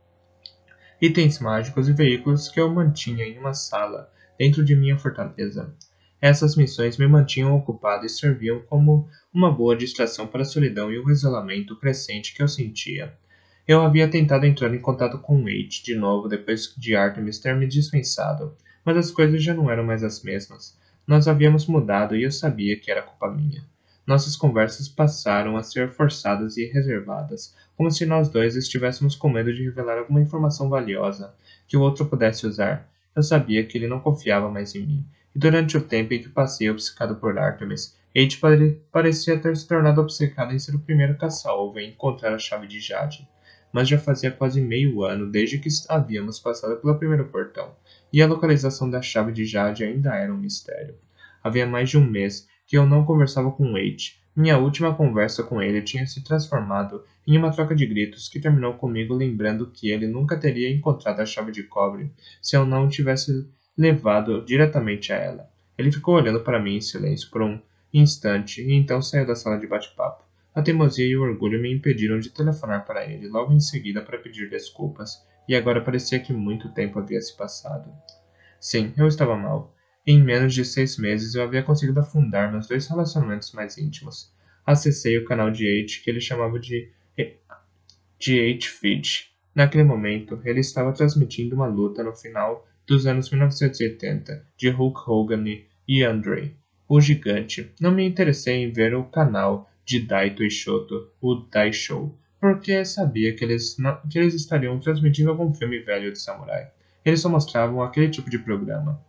itens mágicos e veículos que eu mantinha em uma sala dentro de minha fortaleza. Essas missões me mantinham ocupado e serviam como uma boa distração para a solidão e o isolamento crescente que eu sentia. Eu havia tentado entrar em contato com Wade de novo depois de Artemis ter me dispensado, mas as coisas já não eram mais as mesmas. Nós havíamos mudado e eu sabia que era culpa minha. Nossas conversas passaram a ser forçadas e reservadas, como se nós dois estivéssemos com medo de revelar alguma informação valiosa que o outro pudesse usar. Eu sabia que ele não confiava mais em mim, e durante o tempo em que passei obcecado por Artemis, Wade parecia ter se tornado obcecado em ser o primeiro caça-alvo em encontrar a chave de Jade. Mas já fazia quase meio ano desde que havíamos passado pelo primeiro portão, e a localização da chave de Jade ainda era um mistério. Havia mais de um mês que eu não conversava com Wade. Minha última conversa com ele tinha se transformado em uma troca de gritos que terminou comigo lembrando que ele nunca teria encontrado a chave de cobre se eu não tivesse levado diretamente a ela. Ele ficou olhando para mim em silêncio por um instante e então saiu da sala de bate-papo. A teimosia e o orgulho me impediram de telefonar para ele logo em seguida para pedir desculpas, e agora parecia que muito tempo havia se passado. Sim, eu estava mal. Em menos de 6 meses eu havia conseguido afundar meus 2 relacionamentos mais íntimos. Acessei o canal de H que ele chamava de H-Feed. Naquele momento, ele estava transmitindo uma luta no final dos anos 1980 de Hulk Hogan e Andre, o gigante. Não me interessei em ver o canal de Daito e Shoto, o Dai Show, porque sabia que eles estariam transmitindo algum filme velho de samurai. Eles só mostravam aquele tipo de programa.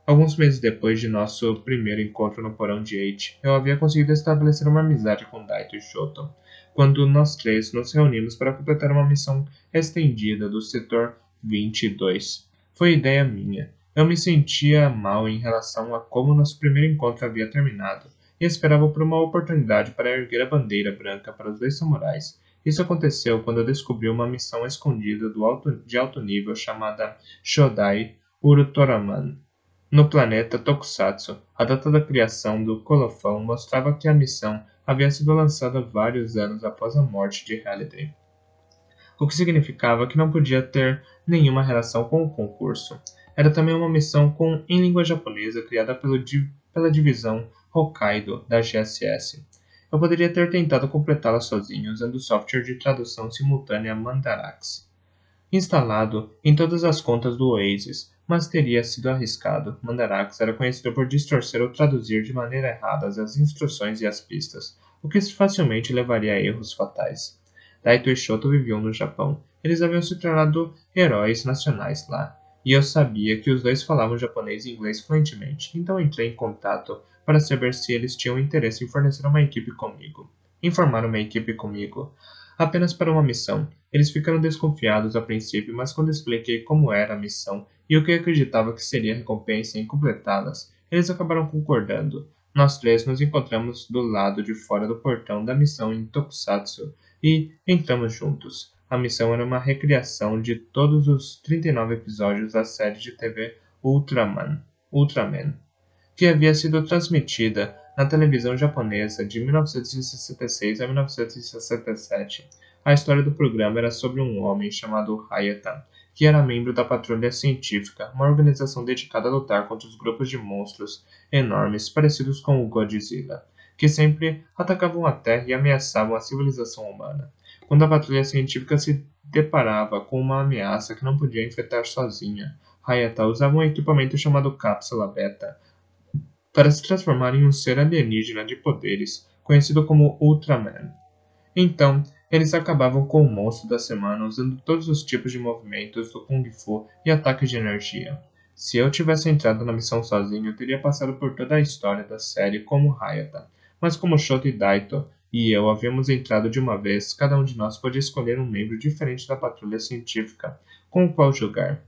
Alguns meses depois de nosso primeiro encontro no porão de H, eu havia conseguido estabelecer uma amizade com Daito e Shoto, quando nós três nos reunimos para completar uma missão estendida do Setor 22. Foi ideia minha. Eu me sentia mal em relação a como nosso primeiro encontro havia terminado, e esperava por uma oportunidade para erguer a bandeira branca para os 2 samurais. Isso aconteceu quando eu descobri uma missão escondida de alto nível chamada Shodai Urutoraman, no planeta Tokusatsu. A data da criação do colofão mostrava que a missão havia sido lançada vários anos após a morte de Halliday, o que significava que não podia ter nenhuma relação com o concurso. Era também uma missão em língua japonesa criada pela divisão Hokkaido da GSS. Eu poderia ter tentado completá-la sozinho usando o software de tradução simultânea Mandarax, instalado em todas as contas do Oasis, mas teria sido arriscado. Mandarax era conhecido por distorcer ou traduzir de maneira errada as instruções e as pistas, o que facilmente levaria a erros fatais. Daito e Shoto viviam no Japão. Eles haviam se tornado heróis nacionais lá, e eu sabia que os dois falavam japonês e inglês fluentemente, então entrei em contato para saber se eles tinham interesse em fornecer uma equipe comigo. Informar uma equipe comigo apenas para uma missão. Eles ficaram desconfiados a princípio, mas quando expliquei como era a missão e o que acreditava que seria a recompensa em completá-las, eles acabaram concordando. Nós três nos encontramos do lado de fora do portão da missão em Tokusatsu e entramos juntos. A missão era uma recriação de todos os 39 episódios da série de TV Ultraman, que havia sido transmitida na televisão japonesa de 1966 a 1967. A história do programa era sobre um homem chamado Hayata, que era membro da Patrulha Científica, uma organização dedicada a lutar contra os grupos de monstros enormes parecidos com o Godzilla, que sempre atacavam a Terra e ameaçavam a civilização humana. Quando a Patrulha Científica se deparava com uma ameaça que não podia enfrentar sozinha, Hayata usava um equipamento chamado Cápsula Beta, para se transformar em um ser alienígena de poderes, conhecido como Ultraman. Então, eles acabavam com o monstro da semana usando todos os tipos de movimentos do Kung Fu e ataques de energia. Se eu tivesse entrado na missão sozinho, eu teria passado por toda a história da série como Hayata, mas como Shoto e Daito e eu havíamos entrado de uma vez, cada um de nós podia escolher um membro diferente da patrulha científica com o qual jogar.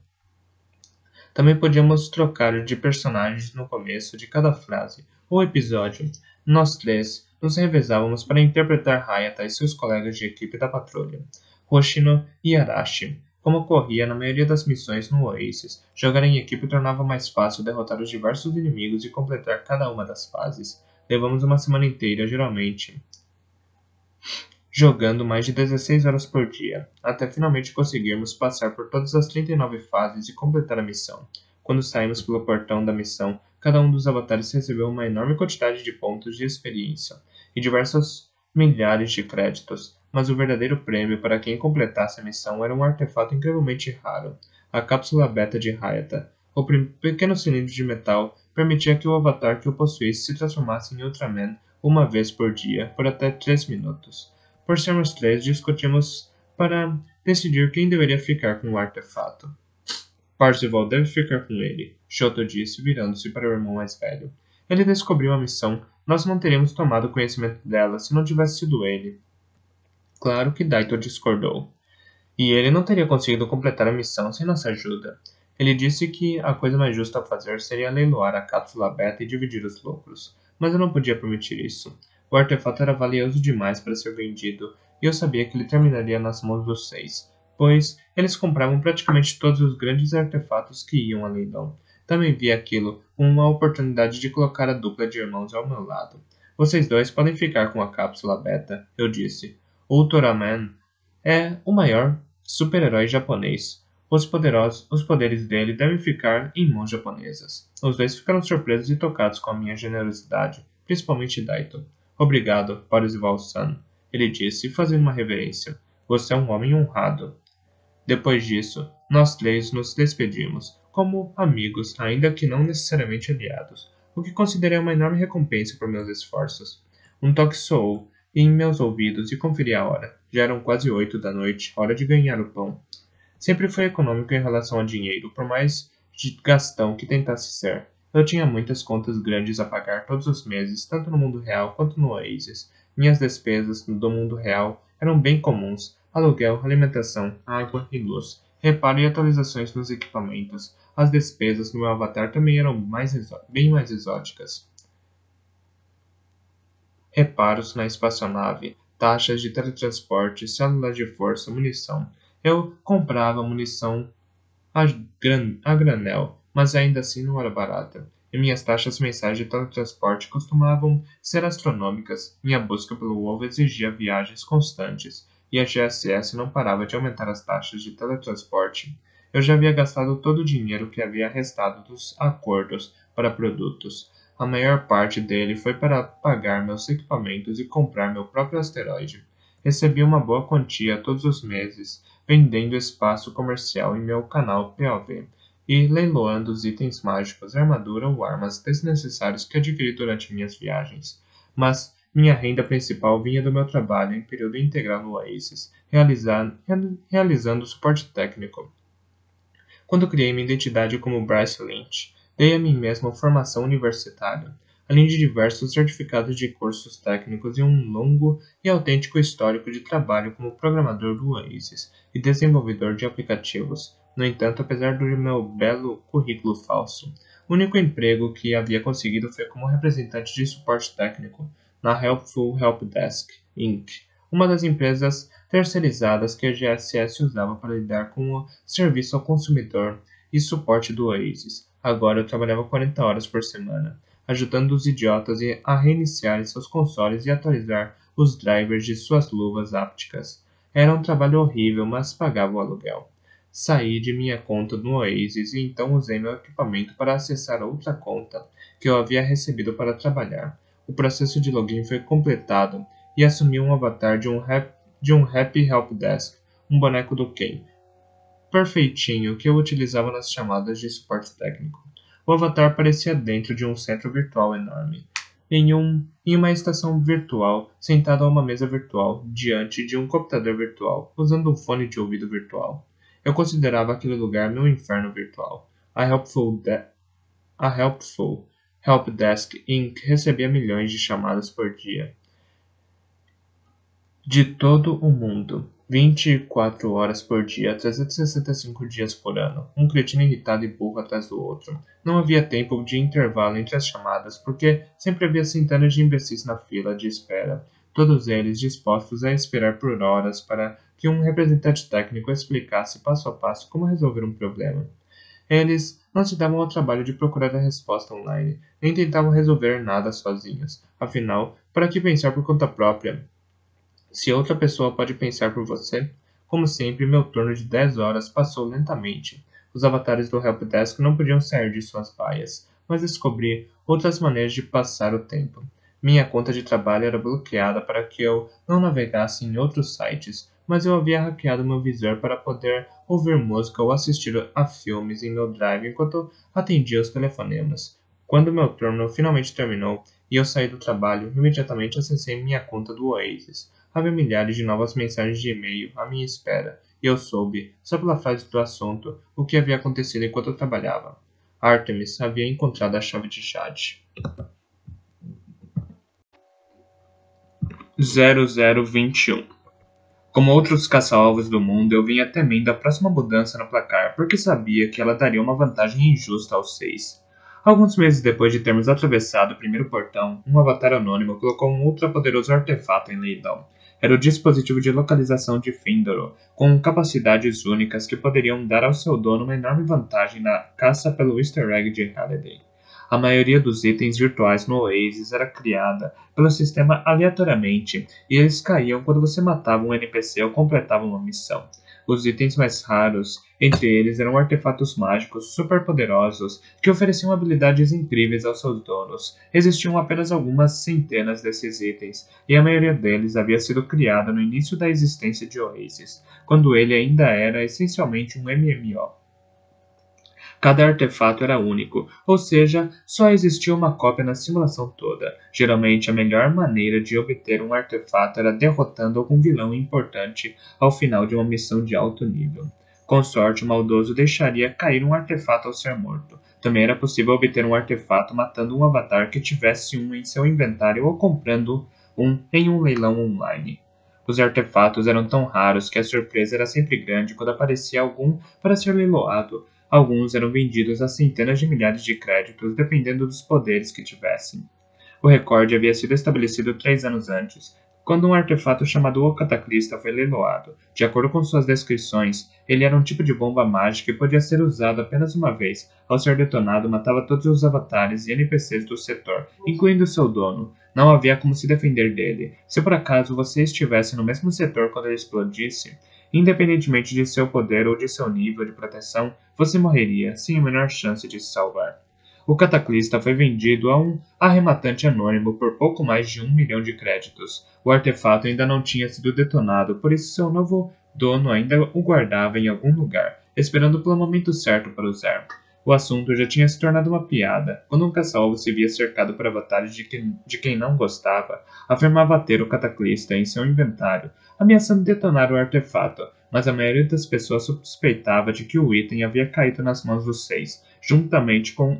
Também podíamos trocar de personagens no começo de cada frase ou episódio. Nós três nos revezávamos para interpretar Hayata e seus colegas de equipe da patrulha, Hoshino e Arashi. Como ocorria na maioria das missões no Oasis, jogar em equipe tornava mais fácil derrotar os diversos inimigos e completar cada uma das fases. Levamos uma semana inteira, geralmente, jogando mais de 16 horas por dia, até finalmente conseguirmos passar por todas as 39 fases e completar a missão. Quando saímos pelo portão da missão, cada um dos avatares recebeu uma enorme quantidade de pontos de experiência e diversos milhares de créditos, mas o verdadeiro prêmio para quem completasse a missão era um artefato incrivelmente raro, a cápsula beta de Hayata. O pequeno cilindro de metal permitia que o avatar que o possuísse se transformasse em Ultraman uma vez por dia, por até 3 minutos. Por sermos três, discutimos para decidir quem deveria ficar com o artefato. Parzival deve ficar com ele, Shoto disse, virando-se para o irmão mais velho. Ele descobriu a missão. Nós não teríamos tomado conhecimento dela se não tivesse sido ele. Claro que Daito discordou. E ele não teria conseguido completar a missão sem nossa ajuda. Ele disse que a coisa mais justa a fazer seria leiloar a cápsula beta e dividir os lucros, mas eu não podia permitir isso. O artefato era valioso demais para ser vendido, e eu sabia que ele terminaria nas mãos dos 6, pois eles compravam praticamente todos os grandes artefatos que iam a leilão. Também vi aquilo como uma oportunidade de colocar a dupla de irmãos ao meu lado. Vocês dois podem ficar com a cápsula beta, eu disse. Ultraman é o maior super-herói japonês. Os poderes dele devem ficar em mãos japonesas. Os dois ficaram surpresos e tocados com a minha generosidade, principalmente Daito. Obrigado, Parzival-san, ele disse, fazendo uma reverência. Você é um homem honrado. Depois disso, nós três nos despedimos, como amigos, ainda que não necessariamente aliados, o que considerei uma enorme recompensa por meus esforços. Um toque soou em meus ouvidos e conferi a hora. Já eram quase 8 da noite, hora de ganhar o pão. Sempre fui econômico em relação ao dinheiro, por mais gastão que tentasse ser. Eu tinha muitas contas grandes a pagar todos os meses, tanto no mundo real quanto no Oasis. Minhas despesas do mundo real eram bem comuns: aluguel, alimentação, água e luz, reparo e atualizações nos equipamentos. As despesas no meu avatar também eram bem mais exóticas. Reparos na espaçonave, taxas de teletransporte, células de força, munição. Eu comprava munição a granel, mas ainda assim não era barata. E minhas taxas mensais de teletransporte costumavam ser astronômicas. Minha busca pelo ovo exigia viagens constantes, e a GSS não parava de aumentar as taxas de teletransporte. Eu já havia gastado todo o dinheiro que havia restado dos acordos para produtos. A maior parte dele foi para pagar meus equipamentos e comprar meu próprio asteroide. Recebi uma boa quantia todos os meses, vendendo espaço comercial em meu canal POV e leiloando os itens mágicos, armadura ou armas desnecessários que adquiri durante minhas viagens. Mas minha renda principal vinha do meu trabalho em período integral no Oasis, realizando suporte técnico. Quando criei minha identidade como Bryce Lynch, dei a mim mesmo formação universitária, além de diversos certificados de cursos técnicos e um longo e autêntico histórico de trabalho como programador do Oasis e desenvolvedor de aplicativos. No entanto, apesar do meu belo currículo falso, o único emprego que havia conseguido foi como representante de suporte técnico na Helpful Help Desk, Inc., uma das empresas terceirizadas que a GSS usava para lidar com o serviço ao consumidor e suporte do Oasis. Agora eu trabalhava 40 horas por semana, ajudando os idiotas a reiniciarem seus consoles e atualizar os drivers de suas luvas ápticas. Era um trabalho horrível, mas pagava o aluguel. Saí de minha conta no Oasis e então usei meu equipamento para acessar outra conta que eu havia recebido para trabalhar. O processo de login foi completado e assumi um avatar de um Happy Help Desk, um boneco do Ken, perfeitinho que eu utilizava nas chamadas de suporte técnico. O avatar parecia dentro de um centro virtual enorme, em uma estação virtual, sentado a uma mesa virtual, diante de um computador virtual, usando um fone de ouvido virtual. Eu considerava aquele lugar meu inferno virtual. A Helpful Helpdesk Inc. recebia milhões de chamadas por dia, de todo o mundo, 24 horas por dia, 365 dias por ano, um cretino irritado e burro atrás do outro. Não havia tempo de intervalo entre as chamadas, porque sempre havia centenas de imbecis na fila de espera, todos eles dispostos a esperar por horas para que um representante técnico explicasse passo a passo como resolver um problema. Eles não se davam ao trabalho de procurar a resposta online, nem tentavam resolver nada sozinhos. Afinal, para que pensar por conta própria? Se outra pessoa pode pensar por você? Como sempre, meu turno de 10 horas passou lentamente. Os avatares do Helpdesk não podiam sair de suas baias, mas descobri outras maneiras de passar o tempo. Minha conta de trabalho era bloqueada para que eu não navegasse em outros sites, mas eu havia hackeado meu visor para poder ouvir música ou assistir a filmes em meu drive enquanto atendia os telefonemas. Quando meu turno finalmente terminou e eu saí do trabalho, imediatamente acessei minha conta do Oasis. Havia milhares de novas mensagens de e-mail à minha espera, e eu soube, só pela frase do assunto, o que havia acontecido enquanto eu trabalhava. Artemis havia encontrado a chave de chat. 0021. Como outros caça-alvos do mundo, eu vinha temendo a próxima mudança no placar, porque sabia que ela daria uma vantagem injusta aos 6. Alguns meses depois de termos atravessado o primeiro portão, um avatar anônimo colocou um ultrapoderoso artefato em leilão. Era o dispositivo de localização de Findoro, com capacidades únicas que poderiam dar ao seu dono uma enorme vantagem na caça pelo Easter Egg de Halliday. A maioria dos itens virtuais no Oasis era criada pelo sistema aleatoriamente, e eles caíam quando você matava um NPC ou completava uma missão. Os itens mais raros entre eles eram artefatos mágicos superpoderosos que ofereciam habilidades incríveis aos seus donos. Existiam apenas algumas centenas desses itens, e a maioria deles havia sido criada no início da existência de Oasis, quando ele ainda era essencialmente um MMO. Cada artefato era único, ou seja, só existia uma cópia na simulação toda. Geralmente, a melhor maneira de obter um artefato era derrotando algum vilão importante ao final de uma missão de alto nível. Com sorte, o maldoso deixaria cair um artefato ao ser morto. Também era possível obter um artefato matando um avatar que tivesse um em seu inventário ou comprando um em um leilão online. Os artefatos eram tão raros que a surpresa era sempre grande quando aparecia algum para ser leiloado. Alguns eram vendidos a centenas de milhares de créditos, dependendo dos poderes que tivessem. O recorde havia sido estabelecido 3 anos antes, quando um artefato chamado O Cataclista foi leiloado. De acordo com suas descrições, ele era um tipo de bomba mágica e podia ser usado apenas uma vez. Ao ser detonado, matava todos os avatares e NPCs do setor, incluindo seu dono. Não havia como se defender dele. Se por acaso você estivesse no mesmo setor quando ele explodisse, independentemente de seu poder ou de seu nível de proteção, você morreria, sem a menor chance de se salvar. O Cataclista foi vendido a um arrematante anônimo por pouco mais de 1 milhão de créditos. O artefato ainda não tinha sido detonado, por isso seu novo dono ainda o guardava em algum lugar, esperando pelo momento certo para usar. O assunto já tinha se tornado uma piada. Quando um caça-alvo se via cercado por avatares de quem não gostava, afirmava ter o Cataclista em seu inventário, ameaçando detonar o artefato, mas a maioria das pessoas suspeitava de que o item havia caído nas mãos dos 6, juntamente com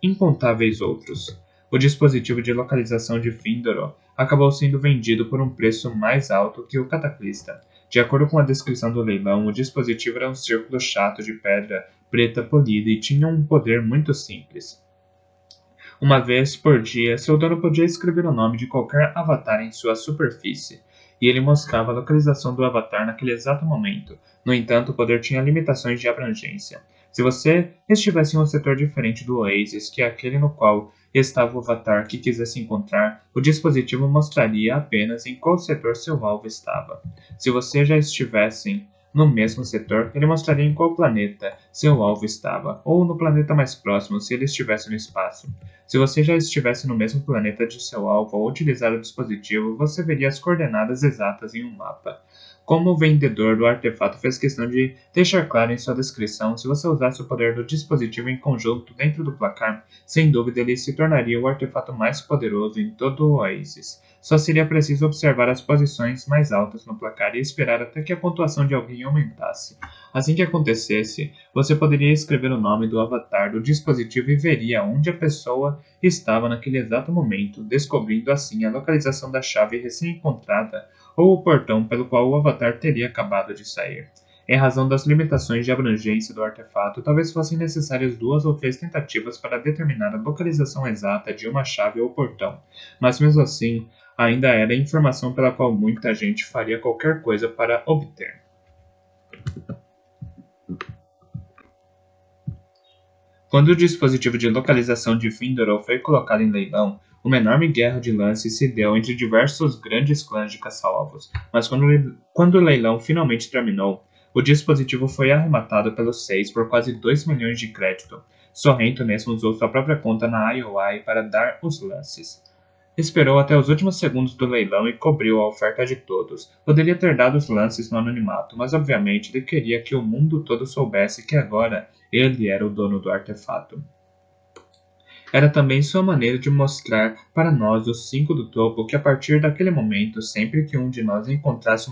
incontáveis outros. O dispositivo de localização de Findoro acabou sendo vendido por um preço mais alto que o Cataclista. De acordo com a descrição do leilão, o dispositivo era um círculo chato de pedra preta polida e tinha um poder muito simples. Uma vez por dia, seu dono podia escrever o nome de qualquer avatar em sua superfície, e ele mostrava a localização do avatar naquele exato momento. No entanto, o poder tinha limitações de abrangência. Se você estivesse em um setor diferente do Oasis que aquele no qual estava o avatar que quisesse encontrar, o dispositivo mostraria apenas em qual setor seu alvo estava. Se você já estivesse No mesmo setor, ele mostraria em qual planeta seu alvo estava, ou no planeta mais próximo se ele estivesse no espaço. Se você já estivesse no mesmo planeta de seu alvo ao utilizar o dispositivo, você veria as coordenadas exatas em um mapa. Como o vendedor do artefato fez questão de deixar claro em sua descrição, se você usasse o poder do dispositivo em conjunto dentro do placar, sem dúvida ele se tornaria o artefato mais poderoso em todo o Oasis. Só seria preciso observar as posições mais altas no placar e esperar até que a pontuação de alguém aumentasse. Assim que acontecesse, você poderia escrever o nome do avatar do dispositivo e veria onde a pessoa estava naquele exato momento, descobrindo assim a localização da chave recém-encontrada ou o portão pelo qual o avatar teria acabado de sair. Em razão das limitações de abrangência do artefato, talvez fossem necessárias 2 ou 3 tentativas para determinar a localização exata de uma chave ou portão, mas mesmo assim, ainda era informação pela qual muita gente faria qualquer coisa para obter. Quando o dispositivo de localização de Findorou foi colocado em leilão, uma enorme guerra de lances se deu entre diversos grandes clãs de caça-alvos, mas quando o leilão finalmente terminou, o dispositivo foi arrematado pelos 6 por quase 2 milhões de crédito. Sorrento mesmo usou sua própria conta na IOI para dar os lances. Esperou até os últimos segundos do leilão e cobriu a oferta de todos. Poderia ter dado os lances no anonimato, mas obviamente ele queria que o mundo todo soubesse que agora ele era o dono do artefato. Era também sua maneira de mostrar para nós, os 5 do topo, que a partir daquele momento, sempre que um de nós encontrasse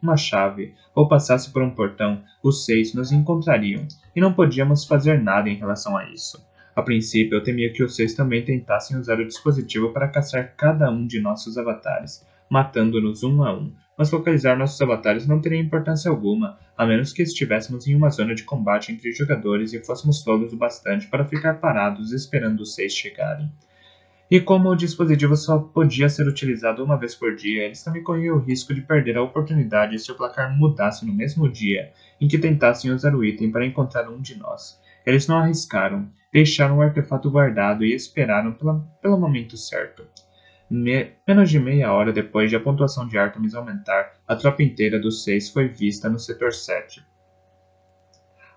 uma chave ou passasse por um portão, os 6 nos encontrariam, e não podíamos fazer nada em relação a isso. A princípio, eu temia que os 6 também tentassem usar o dispositivo para caçar cada um de nossos avatares, matando-nos um a um, mas localizar nossos avatares não teria importância alguma, a menos que estivéssemos em uma zona de combate entre jogadores e fôssemos tolos o bastante para ficar parados esperando os 6 chegarem. E como o dispositivo só podia ser utilizado uma vez por dia, eles também corriam o risco de perder a oportunidade se o placar mudasse no mesmo dia em que tentassem usar o item para encontrar um de nós. Eles não arriscaram, deixaram o artefato guardado e esperaram pelo momento certo. Menos de meia hora depois de a pontuação de Artemis aumentar, a tropa inteira dos 6 foi vista no setor 7.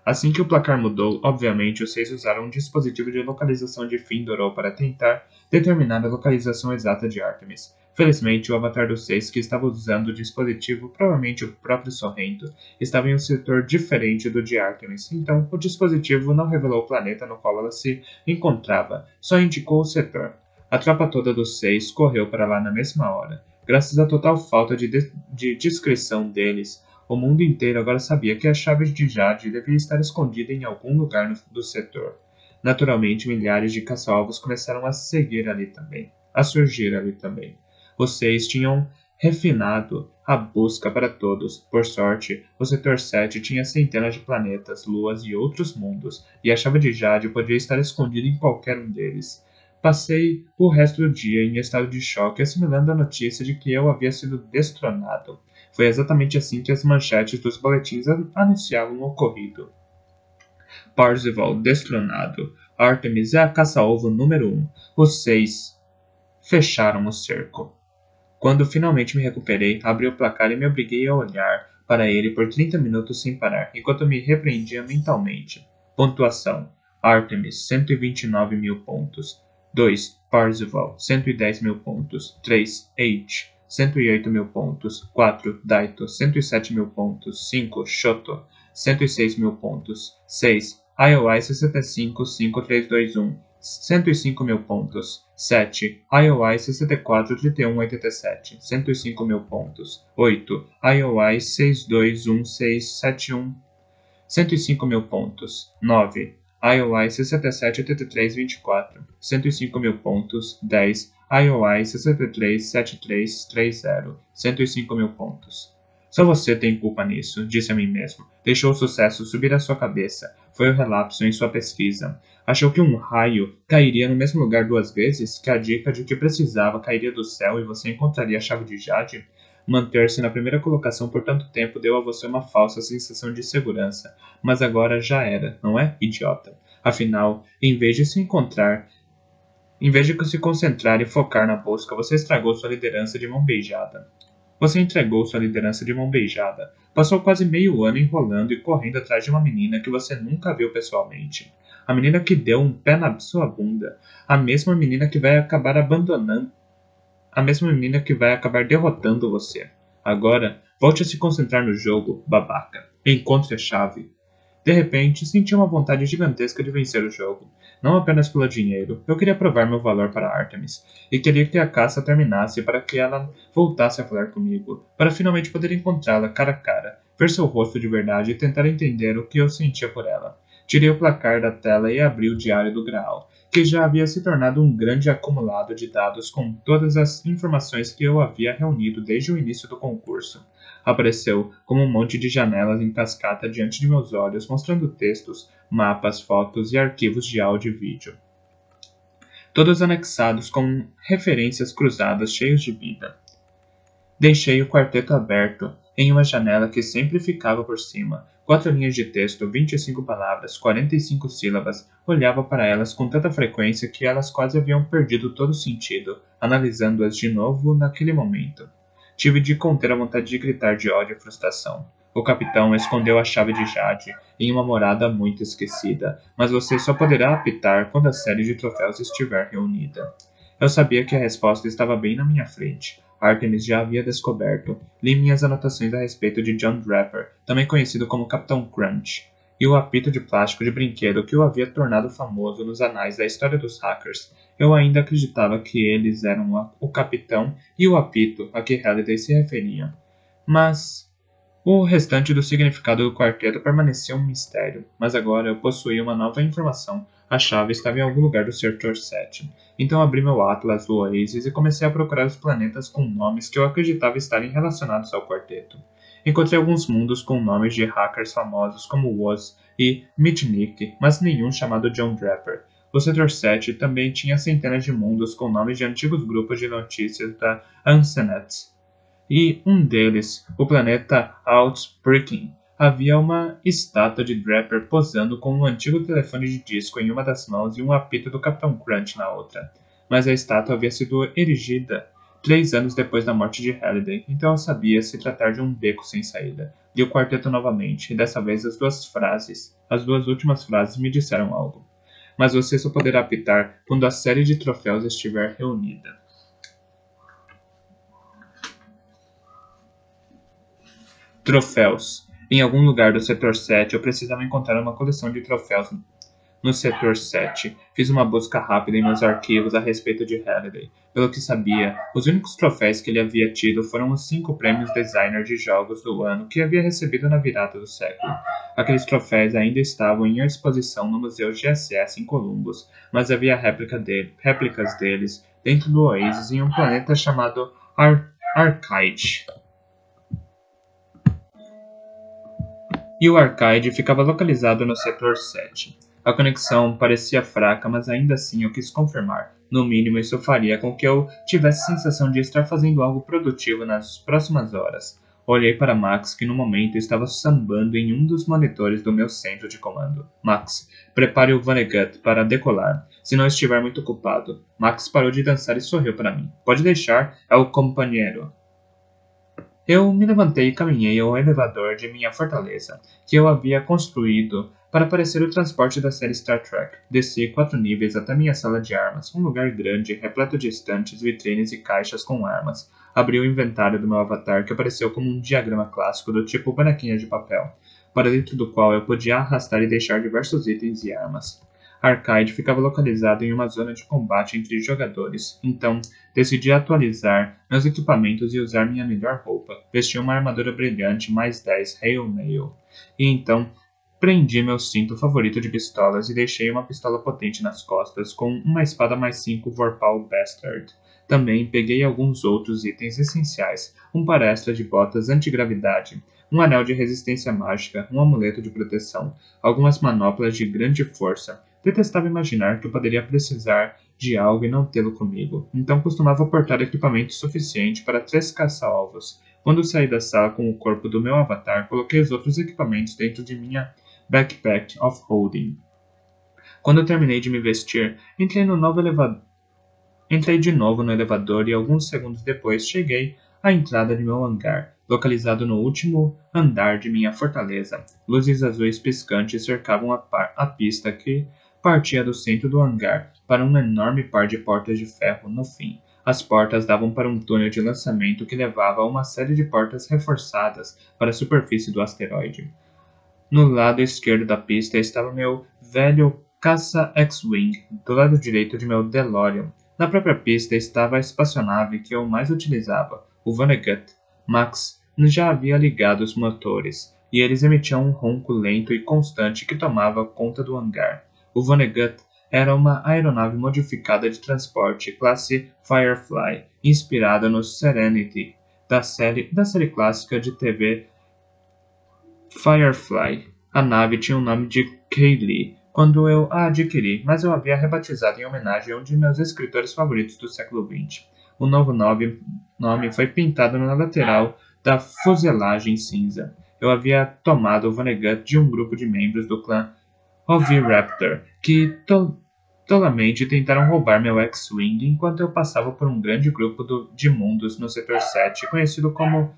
Assim que o placar mudou, obviamente os 6 usaram um dispositivo de localização de Findorou para tentar determinar a localização exata de Artemis. Felizmente, o avatar dos 6 que estava usando o dispositivo, provavelmente o próprio Sorrento, estava em um setor diferente do de Artemis, então o dispositivo não revelou o planeta no qual ela se encontrava, só indicou o setor. A tropa toda dos 6 correu para lá na mesma hora. Graças à total falta de discrição deles, o mundo inteiro agora sabia que a chave de Jade devia estar escondida em algum lugar do setor. Naturalmente, milhares de caça-alvos começaram a surgir ali também. Os 6 tinham refinado a busca para todos. Por sorte, o setor 7 tinha centenas de planetas, luas e outros mundos, e a chave de Jade podia estar escondida em qualquer um deles. Passei o resto do dia em estado de choque, assimilando a notícia de que eu havia sido destronado. Foi exatamente assim que as manchetes dos boletins anunciavam o ocorrido. Parzival destronado. Artemis é a caça-alvo número 1. Os 6 fecharam o cerco. Quando finalmente me recuperei, abri o placar e me obriguei a olhar para ele por 30 minutos sem parar, enquanto me repreendia mentalmente. Pontuação: Artemis, 129 mil pontos. 2. Parzival, 110 mil pontos. 3. H, 108 mil pontos. 4. Daito, 107 mil pontos. 5. Shoto, 106 mil pontos. 6. IOI 655321, 105 mil pontos. 7. IOI 643187, 105 mil pontos. 8. IOI 621671, 105 mil pontos. 9. IOI 678324, 105 mil pontos. 10. IOI 637330, 105 mil pontos. Só você tem culpa nisso, disse a mim mesmo. Deixou o sucesso subir à sua cabeça. Foi o relapso em sua pesquisa. Achou que um raio cairia no mesmo lugar 2 vezes, que a dica de que precisava cairia do céu e você encontraria a chave de Jade? Manter-se na primeira colocação por tanto tempo deu a você uma falsa sensação de segurança, mas agora já era, não é, idiota? Afinal, em vez de se concentrar e focar na busca, você estragou sua liderança de mão beijada. Você entregou sua liderança de mão beijada. Passou quase meio ano enrolando e correndo atrás de uma menina que você nunca viu pessoalmente. A menina que deu um pé na sua bunda. A mesma menina que vai acabar abandonando. A mesma menina que vai acabar derrotando você. Agora, volte a se concentrar no jogo, babaca. Encontre a chave. De repente, senti uma vontade gigantesca de vencer o jogo. Não apenas pelo dinheiro, eu queria provar meu valor para Artemis, e queria que a caça terminasse para que ela voltasse a falar comigo, para finalmente poder encontrá-la cara a cara, ver seu rosto de verdade e tentar entender o que eu sentia por ela. Tirei o placar da tela e abri o diário do Graal, que já havia se tornado um grande acumulado de dados com todas as informações que eu havia reunido desde o início do concurso. Apareceu como um monte de janelas em cascata diante de meus olhos, mostrando textos, mapas, fotos e arquivos de áudio e vídeo, todos anexados com referências cruzadas cheios de vida. Deixei o quarteto aberto, em uma janela que sempre ficava por cima. 4 linhas de texto, 25 palavras, 45 sílabas. Olhava para elas com tanta frequência que elas quase haviam perdido todo sentido, analisando-as de novo naquele momento. Tive de conter a vontade de gritar de ódio e frustração. O capitão escondeu a chave de Jade em uma morada muito esquecida, mas você só poderá apitar quando a série de troféus estiver reunida. Eu sabia que a resposta estava bem na minha frente. Artemis já havia descoberto. Li minhas anotações a respeito de John Draper, também conhecido como Capitão Crunch, e o apito de plástico de brinquedo que o havia tornado famoso nos anais da história dos hackers. Eu ainda acreditava que eles eram o capitão e o apito a que Halliday se referia. Mas o restante do significado do quarteto permanecia um mistério, mas agora eu possuía uma nova informação. A chave estava em algum lugar do setor 7. Então abri meu Atlas do Oasis e comecei a procurar os planetas com nomes que eu acreditava estarem relacionados ao quarteto. Encontrei alguns mundos com nomes de hackers famosos como Woz e Mitnick, mas nenhum chamado John Draper. O setor 7 também tinha centenas de mundos com nomes de antigos grupos de notícias da Ansenet. E um deles, o planeta Outspreaking, havia uma estátua de Draper posando com um antigo telefone de disco em uma das mãos e um apito do Capitão Crunch na outra. Mas a estátua havia sido erigida 3 anos depois da morte de Halliday, então eu sabia se tratar de um beco sem saída. Li o quarteto novamente, e dessa vez as duas últimas frases me disseram algo. Mas você só poderá apitar quando a série de troféus estiver reunida. Troféus. Em algum lugar do setor 7 eu precisava encontrar uma coleção de troféus no setor 7. Fiz uma busca rápida em meus arquivos a respeito de Halliday. Pelo que sabia, os únicos troféus que ele havia tido foram os 5 prêmios designer de jogos do ano que havia recebido na virada do século. Aqueles troféus ainda estavam em exposição no Museu GSS em Columbus, mas havia réplicas deles dentro do Oasis em um planeta chamado Arcade. E o Arcade ficava localizado no setor 7. A conexão parecia fraca, mas ainda assim eu quis confirmar. No mínimo, isso faria com que eu tivesse a sensação de estar fazendo algo produtivo nas próximas horas. Olhei para Max, que no momento estava sambando em um dos monitores do meu centro de comando. Max, prepare o Vonnegut para decolar, se não estiver muito ocupado. Max parou de dançar e sorriu para mim. Pode deixar, é o companheiro. Eu me levantei e caminhei ao elevador de minha fortaleza, que eu havia construído para parecer o transporte da série Star Trek. Desci 4 níveis até minha sala de armas, um lugar grande, repleto de estantes, vitrines e caixas com armas. Abri o inventário do meu avatar, que apareceu como um diagrama clássico do tipo bonequinha de papel, para dentro do qual eu podia arrastar e deixar diversos itens e armas. Arcade ficava localizado em uma zona de combate entre jogadores, então decidi atualizar meus equipamentos e usar minha melhor roupa. Vesti uma armadura brilhante mais 10 Hail Mail. E então prendi meu cinto favorito de pistolas e deixei uma pistola potente nas costas com uma espada mais 5 Vorpal Bastard. Também peguei alguns outros itens essenciais, um par extra de botas antigravidade, um anel de resistência mágica, um amuleto de proteção, algumas manoplas de grande força. Detestava imaginar que eu poderia precisar de algo e não tê-lo comigo, então costumava portar equipamento suficiente para 3 caça-alvos. Quando saí da sala com o corpo do meu avatar, coloquei os outros equipamentos dentro de minha backpack off-roading. Quando eu terminei de me vestir, entrei de novo no elevador e alguns segundos depois cheguei à entrada de meu hangar, localizado no último andar de minha fortaleza. Luzes azuis piscantes cercavam a pista que partia do centro do hangar para um enorme par de portas de ferro no fim. As portas davam para um túnel de lançamento que levava a uma série de portas reforçadas para a superfície do asteroide. No lado esquerdo da pista estava meu velho caça X-Wing, do lado direito de meu DeLorean. Na própria pista estava a espaçonave que eu mais utilizava, o Vonnegut. Max já havia ligado os motores, e eles emitiam um ronco lento e constante que tomava conta do hangar. O Vonnegut era uma aeronave modificada de transporte classe Firefly, inspirada no Serenity, da série clássica de TV Firefly. A nave tinha o nome de Kaylee quando eu a adquiri, mas eu havia rebatizado em homenagem a um de meus escritores favoritos do século XX. O novo nome foi pintado na lateral da fuselagem cinza. Eu havia tomado o Vonnegut de um grupo de membros do clã Oviraptor, que tolamente tentaram roubar meu X-Wing enquanto eu passava por um grande grupo de mundos no setor 7, conhecido como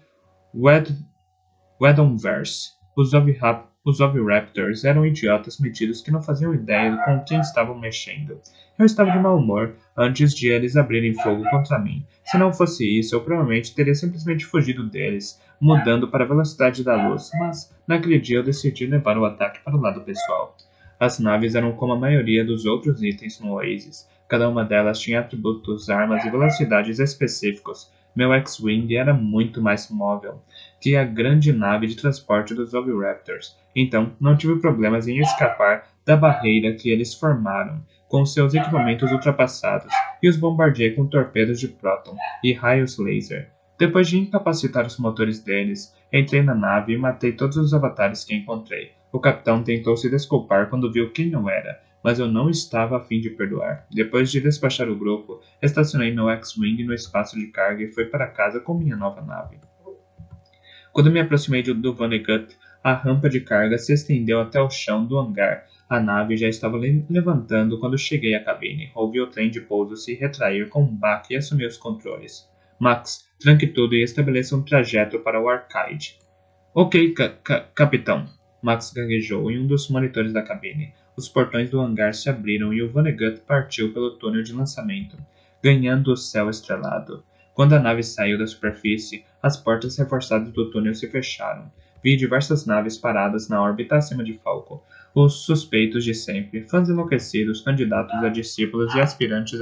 Wedonverse. Os Oviraptors eram idiotas metidos que não faziam ideia com quem estavam mexendo. Eu estava de mau humor antes de eles abrirem fogo contra mim. Se não fosse isso, eu provavelmente teria simplesmente fugido deles, mudando para a velocidade da luz, mas naquele dia eu decidi levar o ataque para o lado pessoal. As naves eram como a maioria dos outros itens no Oasis. Cada uma delas tinha atributos, armas e velocidades específicos. Meu X-Wing era muito mais móvel que a grande nave de transporte dos Oviraptors, então não tive problemas em escapar da barreira que eles formaram, com seus equipamentos ultrapassados, e os bombardeei com torpedos de próton e raios laser. Depois de incapacitar os motores deles, entrei na nave e matei todos os avatares que encontrei. O capitão tentou se desculpar quando viu quem eu era, mas eu não estava a fim de perdoar. Depois de despachar o grupo, estacionei meu X-Wing no espaço de carga e fui para casa com minha nova nave. Quando me aproximei do Vonnegut, a rampa de carga se estendeu até o chão do hangar. A nave já estava levantando quando cheguei à cabine. Ouvi o trem de pouso se retrair com um baque e assumi os controles. Max, tranque tudo e estabeleça um trajeto para o Arcade. Ok, capitão. Max gaguejou em um dos monitores da cabine. Os portões do hangar se abriram e o Vonnegut partiu pelo túnel de lançamento, ganhando o céu estrelado. Quando a nave saiu da superfície, as portas reforçadas do túnel se fecharam. Vi diversas naves paradas na órbita acima de Falco. Os suspeitos de sempre, fãs enlouquecidos, candidatos a discípulos e aspirantes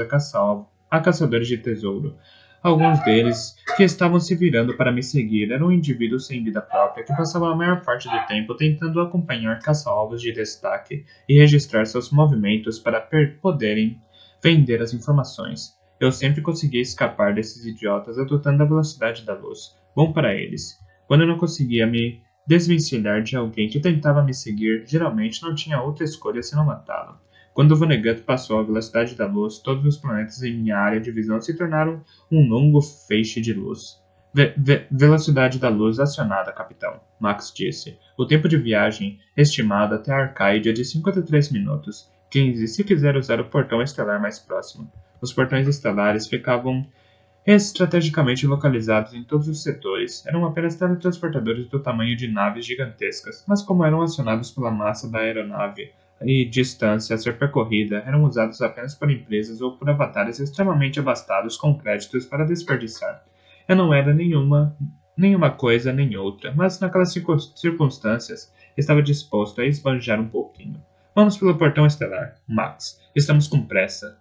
a caçadores de tesouro. Alguns deles, que estavam se virando para me seguir, eram indivíduos sem vida própria que passavam a maior parte do tempo tentando acompanhar caça-alvos de destaque e registrar seus movimentos para poderem vender as informações. Eu sempre conseguia escapar desses idiotas adotando a velocidade da luz. Bom para eles. Quando eu não conseguia me desvencilhar de alguém que tentava me seguir, geralmente não tinha outra escolha senão matá-lo. Quando o Vonnegut passou a velocidade da luz, todos os planetas em minha área de visão se tornaram um longo feixe de luz. Velocidade da luz acionada, capitão, Max disse. O tempo de viagem estimado até a Arcade é de 53 minutos. 15 se quiser usar o portão estelar mais próximo. Os portões estelares ficavam estrategicamente localizados em todos os setores. Eram apenas teletransportadores do tamanho de naves gigantescas, mas como eram acionados pela massa da aeronave e distância a ser percorrida, eram usados apenas por empresas ou por avatares extremamente abastados com créditos para desperdiçar. Eu não era nenhuma coisa nem outra, mas naquelas circunstâncias estava disposto a esbanjar um pouquinho. Vamos pelo portão estelar, Max. Estamos com pressa.